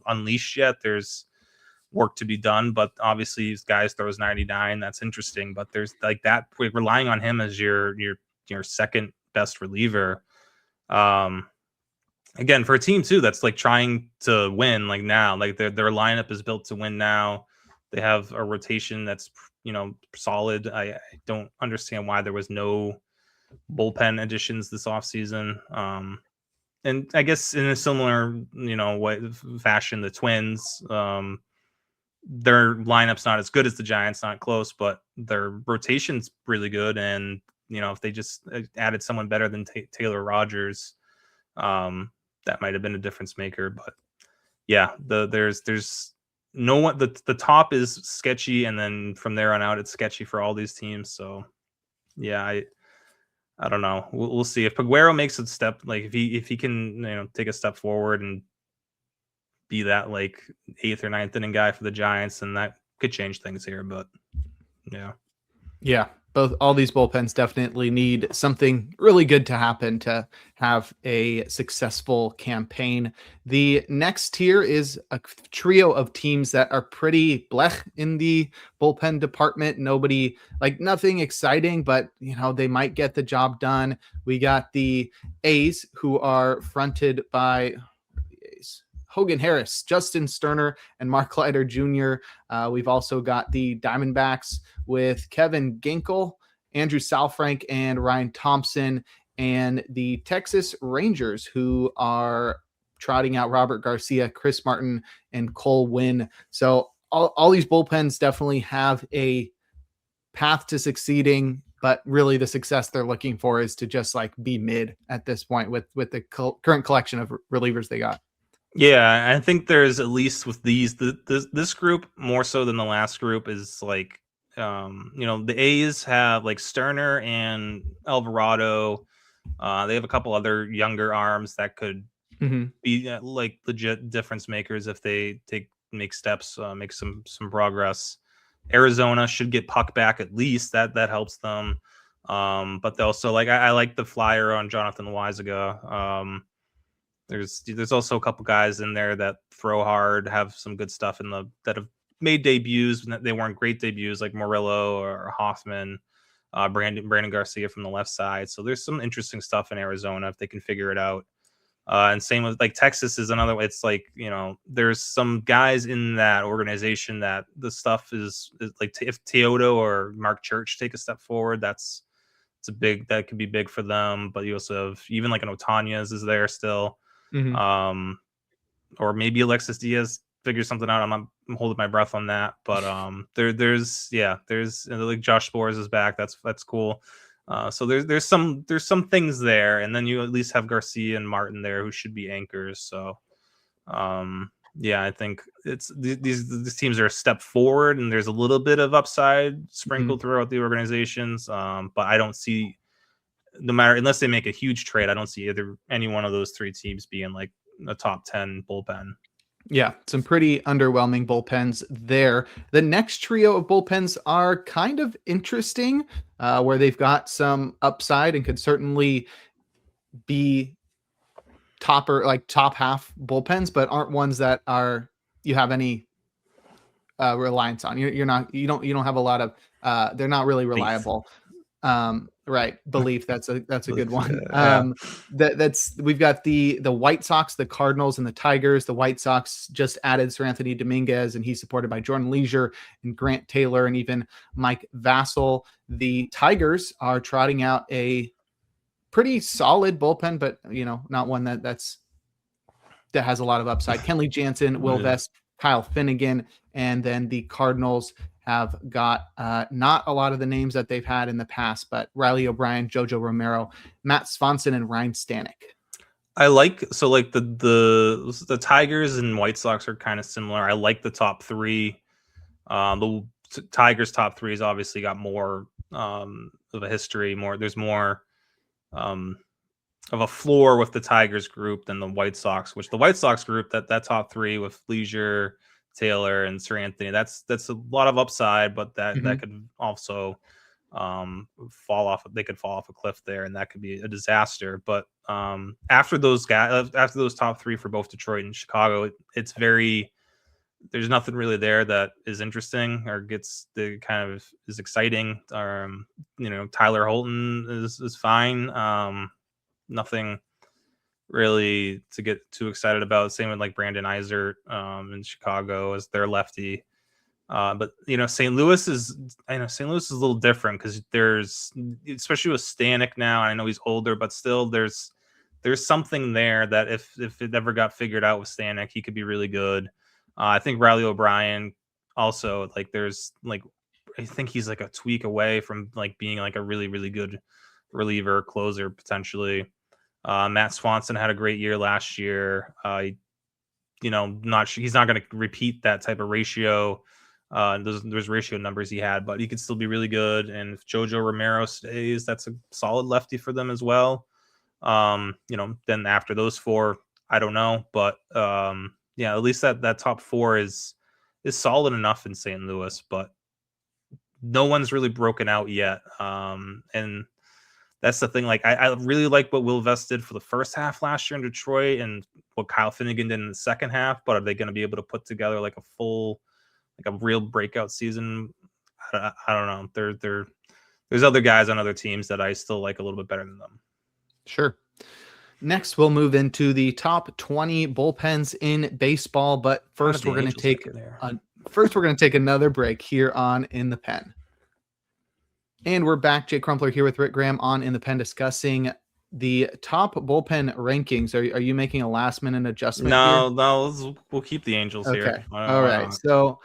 B: unleashed yet. There's work to be done, but obviously this guy throws 99. That's interesting, but there's like that relying on him as your second best reliever. Again, for a team too that's like trying to win, like now, like their lineup is built to win now. They have a rotation that's solid. I don't understand why there was no bullpen additions this offseason. And I guess in a similar, fashion, the Twins, their lineup's not as good as the Giants, not close, but their rotation's really good. And, if they just added someone better than Taylor Rogers, that might have been a difference maker. But yeah, there's no one, the top is sketchy. And then from there on out, it's sketchy for all these teams. So yeah, I don't know. We'll see if Peguero makes a step, like if he can, take a step forward and be that like 8th or 9th inning guy for the Giants, and that could change things here. But yeah,
A: all these bullpens definitely need something really good to happen to have a successful campaign. The next tier is a trio of teams that are pretty blech in the bullpen department. Nothing exciting, but they might get the job done. We got the A's, who are fronted by Hogan Harris, Justin Sterner, and Mark Leiter Jr. We've also got the Diamondbacks with Kevin Ginkel, Andrew Salfrank, and Ryan Thompson, and the Texas Rangers, who are trotting out Robert Garcia, Chris Martin, and Cole Winn. So all these bullpens definitely have a path to succeeding But really the success they're looking for is to just like be mid at this point with the current collection of relievers they got.
B: Yeah, I think there's at least with this group more so than the last group is like, the A's have like Sterner and Alvarado. They have a couple other younger arms that could be like legit difference makers if they make steps, make some progress. Arizona should get Puk back at least. That helps them. But they also like I like the flyer on Jonathan Loizaga. There's also a couple guys in there that throw hard, have some good stuff that have made debuts. They weren't great debuts like Murillo or Hoffman, Brandon Garcia from the left side. So there's some interesting stuff in Arizona if they can figure it out. And same with like Texas is another. It's like, there's some guys in that organization that the stuff is like if Teodo or Mark Church take a step forward, that could be big for them. But you also have even like an Otanez is there still. Or maybe Alexis Diaz figures something out. I'm holding my breath on that, but there's like Josh Sporz is back. That's cool. So there's some things there, and then you at least have Garcia and Martin there who should be anchors. So I think it's these teams are a step forward, and there's a little bit of upside sprinkled throughout the organizations. But I don't see, unless they make a huge trade, I don't see any one of those three teams being like a top 10 bullpen.
A: Yeah, some pretty underwhelming bullpens there. The next trio of bullpens are kind of interesting, where they've got some upside and could certainly be top half bullpens, but aren't ones that you have any reliance on. You don't have a lot of. They're not really reliable. Right. Belief. That's a good one. We've got the White Sox, the Cardinals, and the Tigers. The White Sox just added Seranthony Dominguez, and he's supported by Jordan Leisure and Grant Taylor and even Mike Vassell. The Tigers are trotting out a pretty solid bullpen, but not one that has a lot of upside. Kenley Jansen, Will Vest, Kyle Finnegan, and then the Cardinals have got not a lot of the names that they've had in the past, but Riley O'Brien, Jojo Romero, Matt Swanson, and Ryan Stanek.
B: I like the Tigers and White Sox are kind of similar. I like the top three. The Tigers top three has obviously got more of a history. There's more of a floor with the Tigers group than the White Sox. Which the White Sox group that top three with Leisure, Taylor, and Seranthony, that's a lot of upside, but that could also fall off. They could fall off a cliff there, and that could be a disaster. But after those top three for both Detroit and Chicago, there's nothing really there that is interesting or gets the kind of is exciting. Tyler Holton is fine. Nothing really to get too excited about. Same with like Brandon Eisert in Chicago as their lefty. But St. Louis is a little different because there's, especially with Stanek now, and I know he's older, but still there's something there that if it ever got figured out with Stanek, he could be really good. I think Riley O'Brien also, like, there's like, I think he's like a tweak away from like being like a really, really good reliever closer potentially. Matt Swanson had a great year last year. He's not going to repeat that type of ratio. Those ratio numbers he had, but he could still be really good. And if Jojo Romero stays, that's a solid lefty for them as well. Then after those four, I don't know, but at least that top four is solid enough in St. Louis, but no one's really broken out yet. And that's the thing. Like, I really like what Will Vest did for the first half last year in Detroit and what Kyle Finnegan did in the second half, but are they going to be able to put together like a real breakout season? I don't know. There's other guys on other teams that I still like a little bit better than them.
A: Sure. Next, we'll move into the top 20 bullpens in baseball, but first we're going to take another break here on In the Pen. And we're back. Jake Crumpler here with Rick Graham on In the Pen discussing the top bullpen rankings. Are you making a last minute adjustment?
B: No, we'll keep the Angels here.
A: All right. So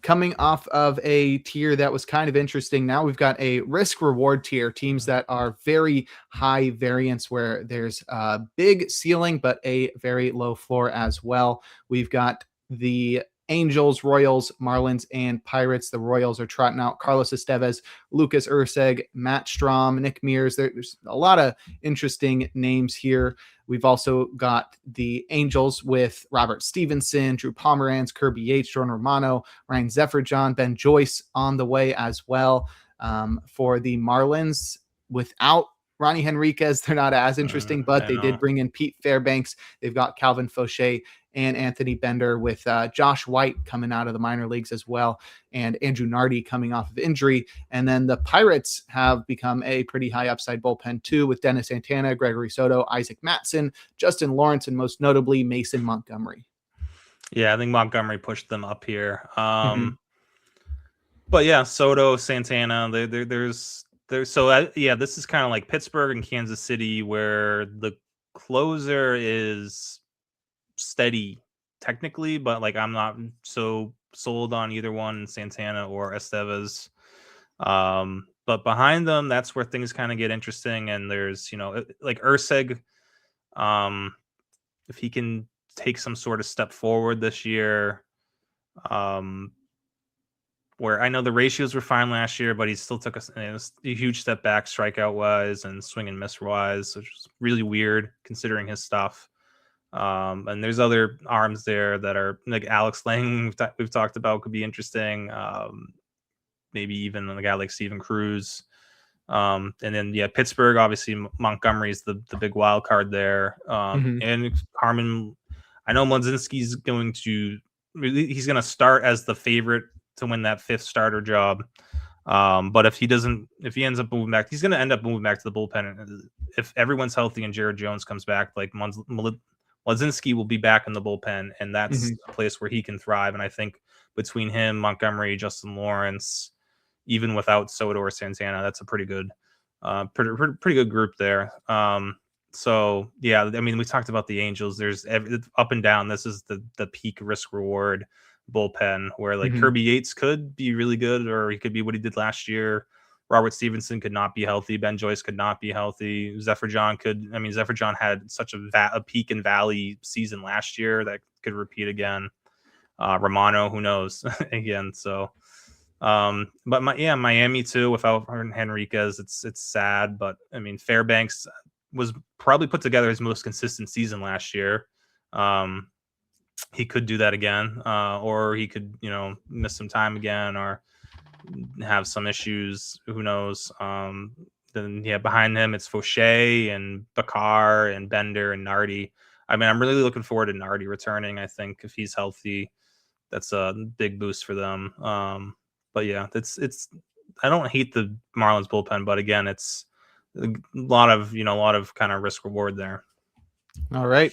A: coming off of a tier that was kind of interesting, now we've got a risk reward tier, teams that are very high variance where there's a big ceiling but a very low floor as well. We've got the Angels, Royals, Marlins, and Pirates. The Royals are trotting out Carlos Estevez, Lucas Urseg, Matt Strom, Nick Mears. There's a lot of interesting names here. We've also got the Angels with Robert Stevenson, Drew Pomeranz, Kirby Yates, Jordan Romano, Ryan Zefferjon, Ben Joyce on the way as well. For the Marlins, without Ronnie Henriquez, they're not as interesting, but they did bring in Pete Fairbanks. They've got Calvin Fauché and Anthony Bender, with Josh White coming out of the minor leagues as well, and Andrew Nardi coming off of injury. And then the Pirates have become a pretty high upside bullpen too, with Dennis Santana, Gregory Soto, Isaac Matson, Justin Lawrence, and most notably Mason Montgomery.
B: Yeah, I think Montgomery pushed them up here. But yeah, Soto, Santana, there's so this is kind of like Pittsburgh and Kansas City, where the closer is steady technically, but like I'm not so sold on either one, Santana or Estevez. But behind them, that's where things kind of get interesting. And there's, like Urseg, if he can take some sort of step forward this year, where I know the ratios were fine last year, but he still took a huge step back strikeout wise and swing and miss wise, which was really weird considering his stuff. And there's other arms there that are like Alex Lang, we've talked about, could be interesting. Maybe even a guy like Steven Cruz. And then, Pittsburgh, obviously Montgomery is the big wild card there. And Harmon, I know Mlodzinski's he's going to start as the favorite to win that fifth starter job. But if he ends up moving back, he's going to end up moving back to the bullpen. If everyone's healthy and Jared Jones comes back, like Mlodzinski will be back in the bullpen, and that's a place where he can thrive. And I think between him, Montgomery, Justin Lawrence, even without Soto or Santana, that's a pretty good good group there. So yeah, I mean, we talked about the Angels. There's up and down. This is the peak risk reward bullpen where like Kirby Yates could be really good, or he could be what he did last year. Robert Stevenson could not be healthy. Ben Joyce could not be healthy. Zefferjon had such a peak and valley season last year that could repeat again. Romano, who knows again. So, but Miami too, without Henriquez, it's sad, but I mean, Fairbanks was probably put together his most consistent season last year. He could do that again, or he could, miss some time again, or have some issues. Who knows? Then behind him it's Fauché and Bakar and Bender and Nardi. I mean, I'm really looking forward to Nardi returning. I think if he's healthy, that's a big boost for them. But yeah, it's. I don't hate the Marlins bullpen, but again, it's a lot of kind of risk reward there.
A: All right.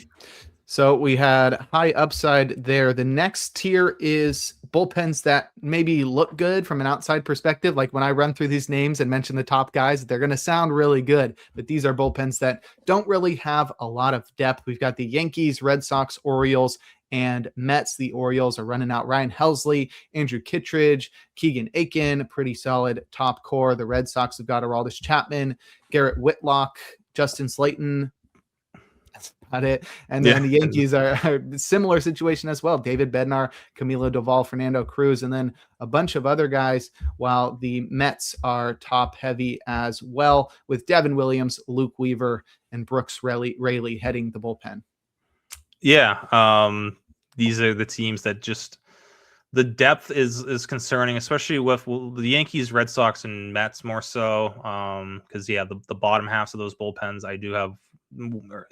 A: So we had high upside there. The next tier is bullpens that maybe look good from an outside perspective. Like when I run through these names and mention the top guys, they're going to sound really good, but these are bullpens that don't really have a lot of depth. We've got the Yankees, Red Sox, Orioles, and Mets. The Orioles are running out Ryan Helsley, Andrew Kittredge, Keegan Aiken, pretty solid top core. The Red Sox have got Aroldis Chapman, Garrett Whitlock, Justin Slayton. That's about it. And then the Yankees are a similar situation as well. David Bednar, Camilo Doval, Fernando Cruz, and then a bunch of other guys, while the Mets are top heavy as well, with Devin Williams, Luke Weaver, and Brooks Raley heading the bullpen.
B: Yeah. These are the teams that just the depth is concerning, especially with the Yankees, Red Sox, and Mets more so. Because the bottom halves of those bullpens I do have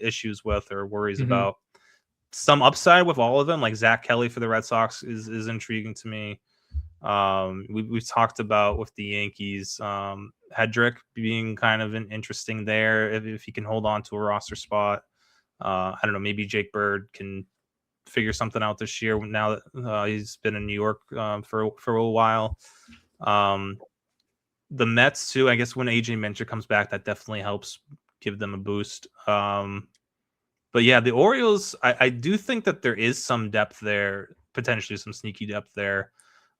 B: issues with or worries about. Some upside with all of them, like Zach Kelly for the Red Sox is intriguing to me. We've talked about with the Yankees, Hedrick being kind of interesting there if he can hold on to a roster spot. I don't know, maybe Jake Bird can figure something out this year now that he's been in New York for a while. The Mets too, I guess when AJ Minter comes back, that definitely helps give them a boost. But yeah, the Orioles, I do think that there is some depth there, potentially some sneaky depth there.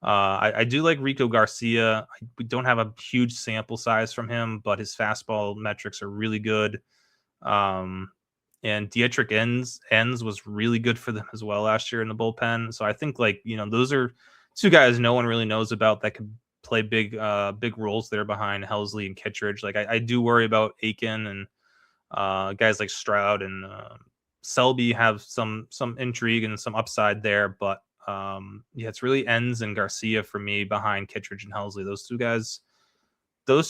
B: I do like Rico Garcia. We don't have a huge sample size from him, but his fastball metrics are really good. And Dietrich Enns was really good for them as well last year in the bullpen. So I think, like, those are two guys no one really knows about that could play big roles there behind Helsley and Kittredge. Like, I do worry about Aiken and guys like Stroud and Selby have some intrigue and some upside there, but it's really Enns and Garcia for me behind Kittredge and Helsley. Those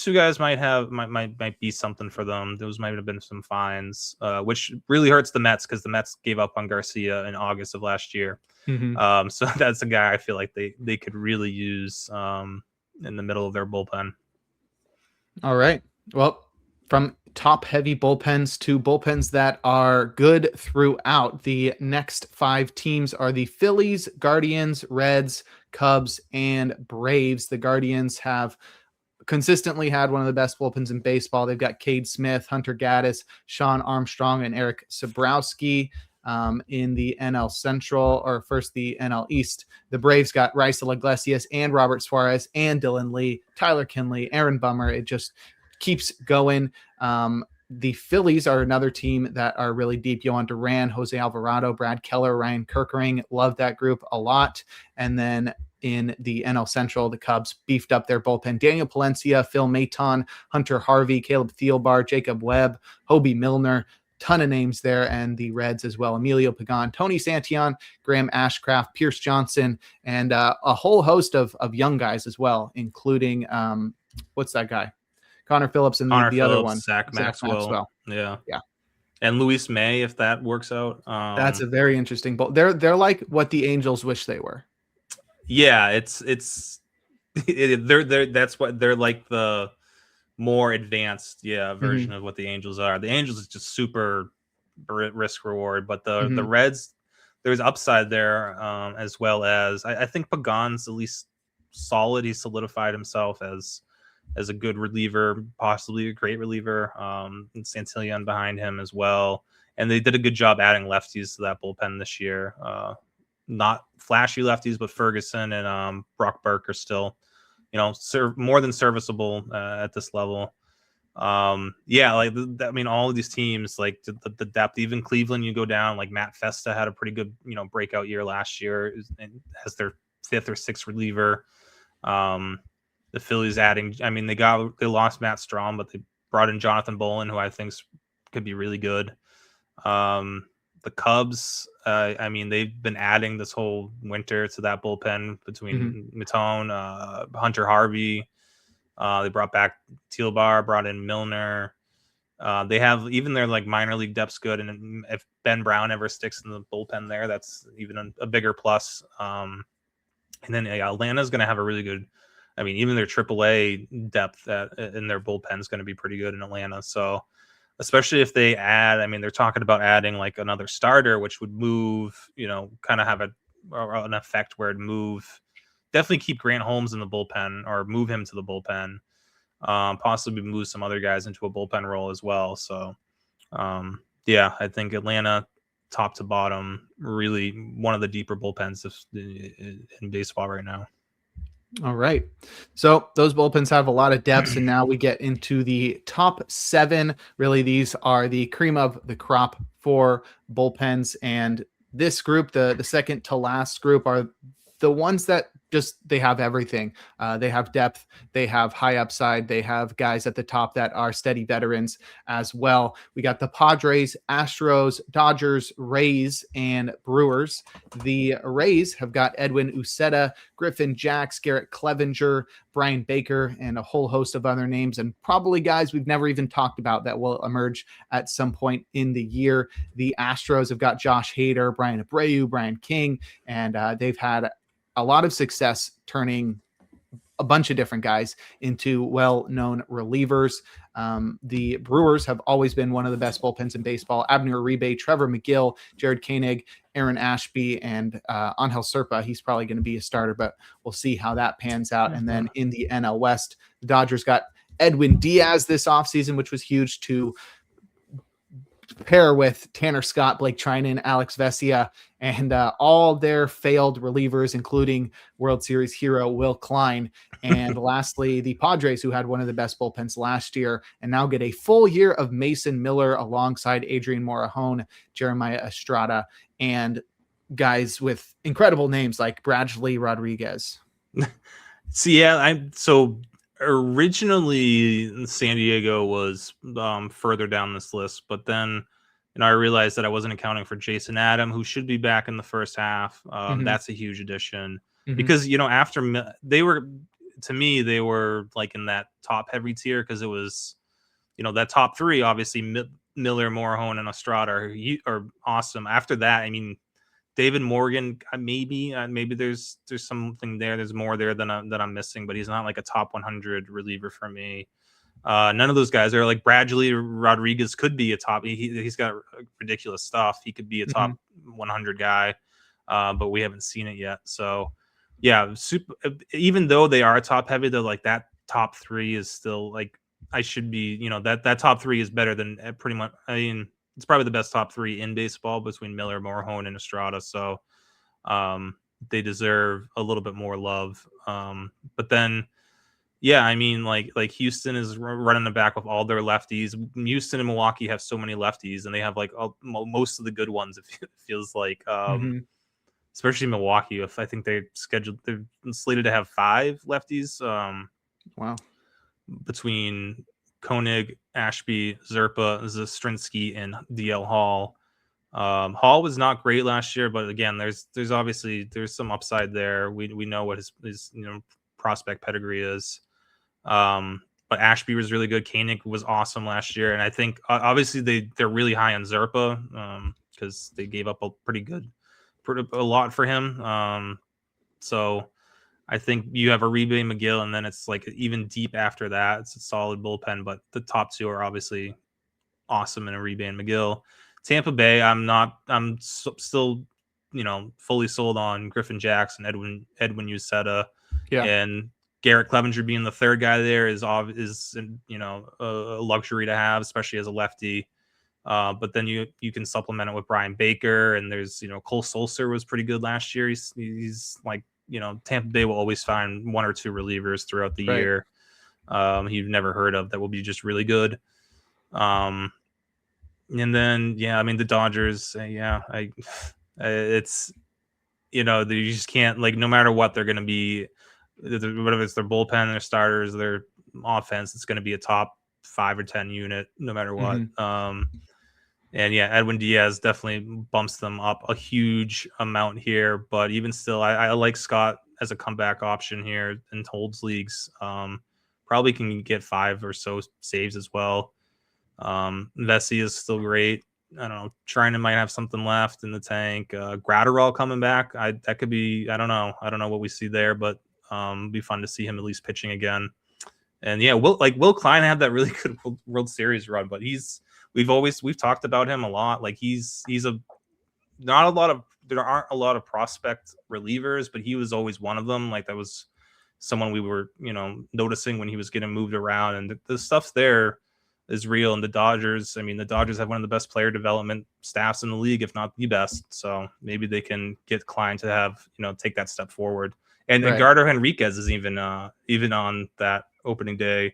B: two guys might be something for them. Those might have been some fines, which really hurts the Mets because the Mets gave up on Garcia in August of last year. So that's a guy I feel like they could really use in the middle of their bullpen.
A: All right. Well, from top heavy bullpens to bullpens that are good throughout, the next 5 teams are the Phillies, Guardians, Reds, Cubs, and Braves. The Guardians have consistently had one of the best bullpens in baseball. They've got Cade Smith, Hunter Gaddis, Sean Armstrong, and Eric Sabrowski in the NL Central, or first the NL East. The Braves got Raisel Iglesias and Robert Suarez and Dylan Lee, Tyler Kinley, Aaron Bummer. It just keeps going. The Phillies are another team that are really deep. Yohan Duran, Jose Alvarado, Brad Keller, Ryan Kerkering. Love that group a lot. And then in the NL Central, the Cubs beefed up their bullpen. Daniel Palencia, Phil Maton, Hunter Harvey, Caleb Thielbar, Jacob Webb, Hobie Milner, ton of names there. And the Reds as well: Emilio Pagan, Tony Santillan, Graham Ashcraft, Pierce Johnson, and a whole host of young guys as well, including what's that guy? Connor Phillips and the other one,
B: Zach Maxwell. Yeah. And Luis May, if that works out.
A: That's a very interesting ball. They're like what the Angels wish they were.
B: Yeah, that's what they're like, the more advanced version of what the Angels are. The Angels is just super risk reward, but the Reds, there's upside there, as well as I think Pagan's at least solid. He solidified himself as a good reliever, possibly a great reliever. And Santillan behind him as well. And they did a good job adding lefties to that bullpen this year. Not flashy lefties, but Ferguson and Brock Burke are still, more than serviceable at this level. All of these teams, like the depth, even Cleveland, you go down, like Matt Festa had a pretty good, breakout year last year and has their 5th or 6th reliever. The Phillies adding, they lost Matt Strom, but they brought in Jonathan Bolin, who I think could be really good. The Cubs, they've been adding this whole winter to that bullpen between Matone, Hunter Harvey. They brought back Thielbar, brought in Milner. They have even their like minor league depth's good, and if Ben Brown ever sticks in the bullpen there, that's even a bigger plus. And then Atlanta's going to have a really good. Even their AAA depth in their bullpen is going to be pretty good in Atlanta. So, especially if they add, they're talking about adding like another starter, which would move, kind of have an effect where it'd move, definitely keep Grant Holmes in the bullpen or move him to the bullpen, possibly move some other guys into a bullpen role as well. So, I think Atlanta, top to bottom, really one of the deeper bullpens in baseball right now.
A: All right. So those bullpens have a lot of depths, and now we get into the top 7. Really, these are the cream of the crop for bullpens. And this group, the second to last group, are the ones that they have everything. They have depth, they have high upside, they have guys at the top that are steady veterans as well. We got the Padres, Astros, Dodgers, Rays, and Brewers. The Rays have got Edwin Uceta, Griffin Jacks, Garrett Clevenger, Brian Baker, and a whole host of other names, and probably guys we've never even talked about that will emerge at some point in the year. The Astros have got Josh Hader, Brian Abreu, Brian King, and they've had a lot of success turning a bunch of different guys into well-known relievers. The Brewers have always been one of the best bullpens in baseball. Abner Uribe, Trevor McGill, Jared Koenig, Aaron Ashby, and Angel Serpa. He's probably going to be a starter, but we'll see how that pans out. And then in the NL West, the Dodgers got Edwin Diaz this offseason, which was huge, to pair with Tanner Scott, Blake Trinan, Alex Vesia, and all their failed relievers, including World Series hero Will Klein. And lastly, the Padres, who had one of the best bullpens last year and now get a full year of Mason Miller alongside Adrian Morejon, Jeremiah Estrada, and guys with incredible names like Bradley Rodriguez.
B: So originally San Diego was further down this list, but then I realized that I wasn't accounting for Jason Adam, who should be back in the first half. That's a huge addition because after they were, to me, they were like in that top heavy tier because it was that top three, obviously Miller, Morejon, and Estrada are awesome. After that, I mean, David Morgan, maybe there's something there. There's more there than I'm missing, but he's not like a top 100 reliever for me. None of those guys are like Bradley Rodriguez could be a top. He's got ridiculous stuff. He could be a top 100 guy, but we haven't seen it yet. So yeah, even though they are top heavy, though, like that top three is still like I should be. That top three is better than pretty much. I mean, it's probably the best top three in baseball between Miller, Morejon, and Estrada. So they deserve a little bit more love. But then, yeah, I mean, like Houston is running the back with all their lefties. Houston and Milwaukee have so many lefties, and they have like most of the good ones. It feels like, especially Milwaukee. If I think they're slated to have 5 lefties.
A: Wow.
B: Between Koenig, Ashby, Zerpa, Zastrinsky, and DL Hall. Hall was not great last year, but again, there's obviously some upside there. We know what his prospect pedigree is. But Ashby was really good. Koenig was awesome last year, and I think obviously they're really high on Zerpa because they gave up a lot for him. So I think you have Uribe, McGill, and then it's like even deep after that. It's a solid bullpen, but the top 2 are obviously awesome in Uribe and McGill. Tampa Bay, I'm still, fully sold on Griffin Jackson, Edwin Uceta, and Garrett Clevenger being the third guy there is a luxury to have, especially as a lefty. But then you can supplement it with Brian Baker, and there's Cole Sulser was pretty good last year. He's like. Tampa Bay will always find 1 or 2 relievers throughout the year you've never heard of that will be just really good. And then, I mean, the Dodgers, it's, you just can't, like, no matter what, they're going to be, whatever it's their bullpen, their starters, their offense, it's going to be a top 5 or 10 unit, no matter what. And Edwin Diaz definitely bumps them up a huge amount here. But even still, I like Scott as a comeback option here in holds leagues. Probably can get 5 or so saves as well. Vesey is still great. I don't know. Trinan might have something left in the tank. Gratterall coming back. That could be. I don't know. I don't know what we see there, but it'd be fun to see him at least pitching again. And Will Klein had that really good World Series run, but we've talked about him a lot. Like there aren't a lot of prospect relievers, but he was always one of them. Like that was someone we were, noticing when he was getting moved around, and the stuff there is real. And the Dodgers have one of the best player development staffs in the league, if not the best. So maybe they can get Klein to have, take that step forward. And Edgardo Henriquez is even on that opening day.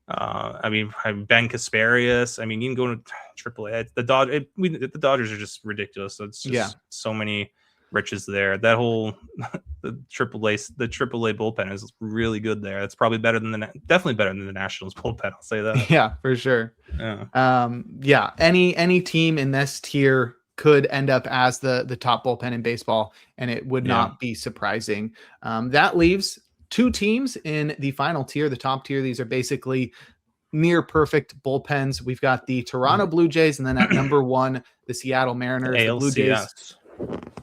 B: Ben Kasparius. I mean, you can go to AAA. The Dodgers are just ridiculous. So it's just so many riches there. That whole the AAA bullpen is really good there. It's probably definitely better than the Nationals bullpen. I'll say that.
A: Yeah, for sure.
B: Yeah.
A: Any team in this tier could end up as the top bullpen in baseball, and it would not be surprising. That leaves 2 teams in the final tier, the top tier. These are basically near perfect bullpens. We've got the Toronto Blue Jays, and then at number 1, the Seattle Mariners. The Blue Jays.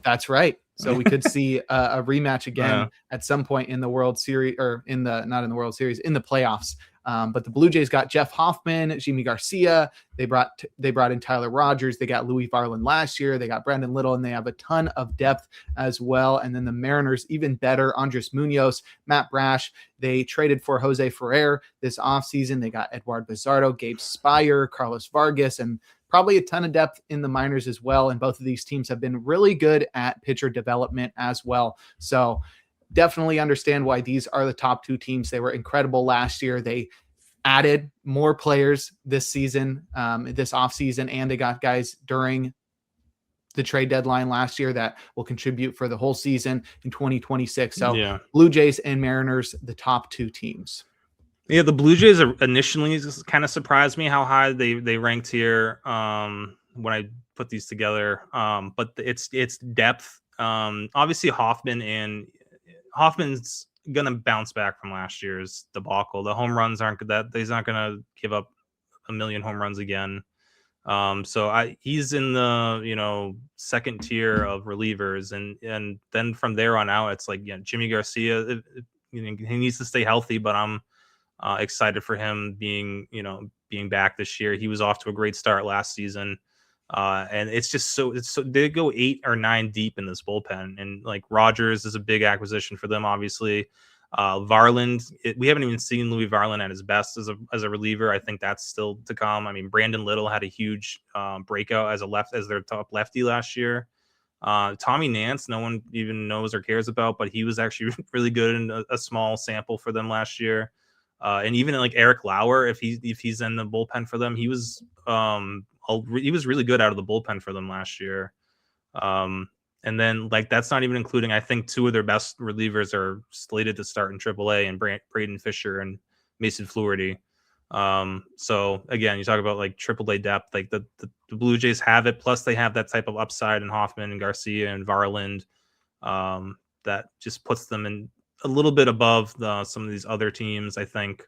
A: That's right. So we could see a rematch again at some point in the World Series, or not in the World Series, in the playoffs. But the Blue Jays got Jeff Hoffman, Jimmy Garcia. They brought in Tyler Rogers. They got Louis Varland last year. They got Brandon Little, and they have a ton of depth as well. And then the Mariners, even better, Andres Munoz, Matt Brash. They traded for Jose Ferrer this offseason. They got Eduardo Bizardo, Gabe Spire, Carlos Vargas, and probably a ton of depth in the minors as well. And both of these teams have been really good at pitcher development as well. So definitely understand why these are the top 2 teams. They were incredible last year. They added more players this season, this offseason, and they got guys during the trade deadline last year that will contribute for the whole season in 2026. So Blue Jays and Mariners, the top 2 teams.
B: Yeah, the Blue Jays are initially kind of surprised me how high they ranked here when I put these together. But it's depth. Obviously Hoffman's gonna bounce back from last year's debacle. The home runs aren't that he's not gonna give up a million home runs again. So he's in the second tier of relievers, and then from there on out, it's like Jimmy Garcia. He needs to stay healthy, but I'm excited for him being back this year. He was off to a great start last season. And it's so they go 8 or 9 deep in this bullpen, and like Rogers is a big acquisition for them, obviously. Varland, we haven't even seen Louis Varland at his best as a reliever. I think that's still to come. I mean, Brandon Little had a huge breakout as their top lefty last year. Tommy Nance, no one even knows or cares about, but he was actually really good in a small sample for them last year. And even like Eric Lauer, if he's in the bullpen for them, he was really good out of the bullpen for them last year. And then like that's not even including, I think 2 of their best relievers are slated to start in AAA, and Braden Fisher and Mason Fluharty. So again, you talk about like AAA depth, like the Blue Jays have it. Plus they have that type of upside in Hoffman and Garcia and Varland. That just puts them in a little bit above some of these other teams, I think.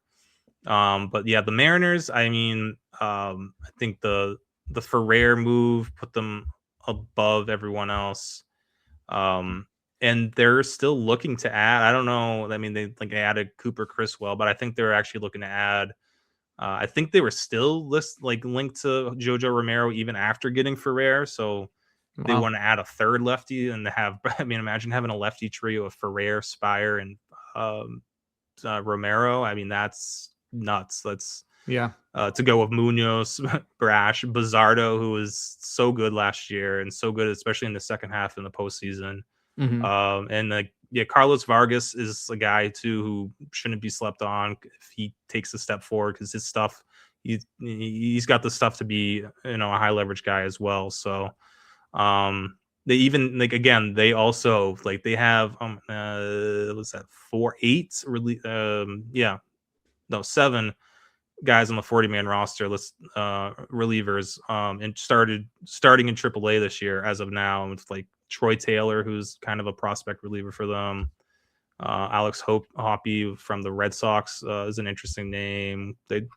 B: But yeah, the Mariners, I mean, I think the Ferrer move put them above everyone else. And they're still looking to add. I don't know. I mean, they added Cooper Criswell, but I think they're actually looking to add. I think they were still linked to Jojo Romero even after getting Ferrer. So they want to add a third lefty and have. I mean, imagine having a lefty trio of Ferrer, Spire, and Romero. I mean, that's nuts. That's to go with Munoz, Brash, Bizzardo, who was so good last year and so good, especially in the second half in the postseason. And Carlos Vargas is a guy too who shouldn't be slept on if he takes a step forward, because his stuff, he's got the stuff to be a high leverage guy as well. So they even they also they have what's that 4-8 really 7 guys on the 40-man roster list, relievers, and starting in AAA this year as of now. It's like Troy Taylor, who's kind of a prospect reliever for them. Alex Hoppe from the Red Sox is an interesting name. They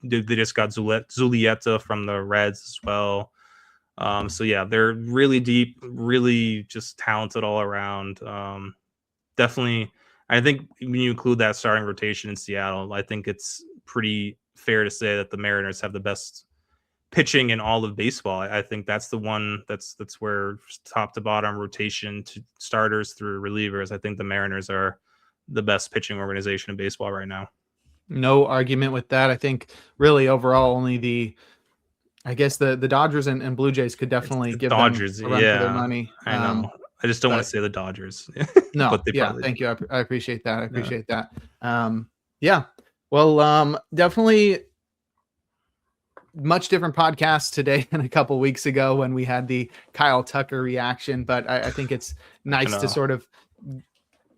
B: just got Zulieta from the Reds as well. So yeah, they're really deep, really just talented all around. Definitely, I think when you include that starting rotation in Seattle, I think it's pretty fair to say that the Mariners have the best pitching in all of baseball. I think that's the one that's where top to bottom rotation to starters through relievers, I think the Mariners are the best pitching organization in baseball right now.
A: No argument with that. I think really overall only the Dodgers and Blue Jays could definitely give
B: Dodgers,
A: them a run for their money.
B: I know. I just don't want to say the Dodgers.
A: No, thank you. I appreciate that. I appreciate that. Well, definitely much different podcast today than a couple weeks ago when we had the Kyle Tucker reaction, but I think it's nice to sort of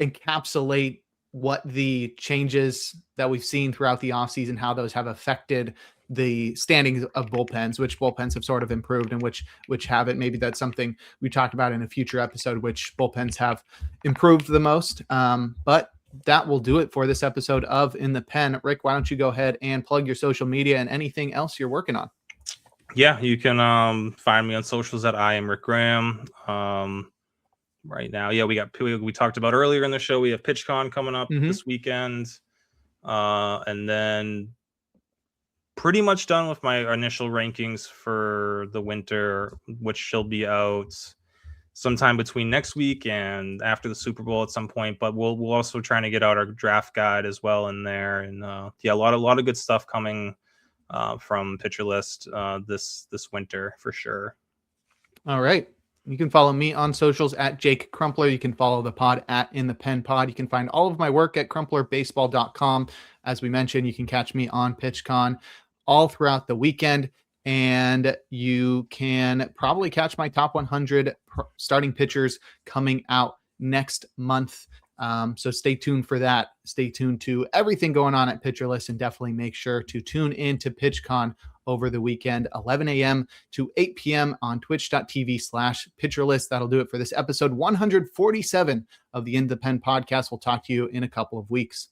A: encapsulate what the changes that we've seen throughout the offseason, how those have affected the standings of bullpens, which bullpens have sort of improved and which haven't. Maybe that's something we talked about in a future episode, which bullpens have improved the most. But that will do it for this episode of In the Pen. Rick, why don't you go ahead and plug your social media and anything else you're working on?
B: Yeah, you can find me on socials at I am Rick Graham. Right now, we talked about earlier in the show, we have PitchCon coming up this weekend. And then pretty much done with my initial rankings for the winter, which shall be out sometime between next week and after the Super Bowl at some point. But we'll also trying to get out our draft guide as well in there, and a lot of good stuff coming from Pitcher List this winter for sure.
A: All right. You can follow me on socials at Jake Crumpler. You can follow the pod at In the Pen Pod. You can find all of my work at crumplerbaseball.com. As we mentioned, you can catch me on PitchCon all throughout the weekend. And you can probably catch my top 100 starting pitchers coming out next month. So stay tuned for that. Stay tuned to everything going on at Pitcher List, and definitely make sure to tune in to PitchCon over the weekend, 11 a.m. to 8 p.m. on twitch.tv/pitcherlist. That'll do it for this episode 147 of the In the Pen podcast. We'll talk to you in a couple of weeks.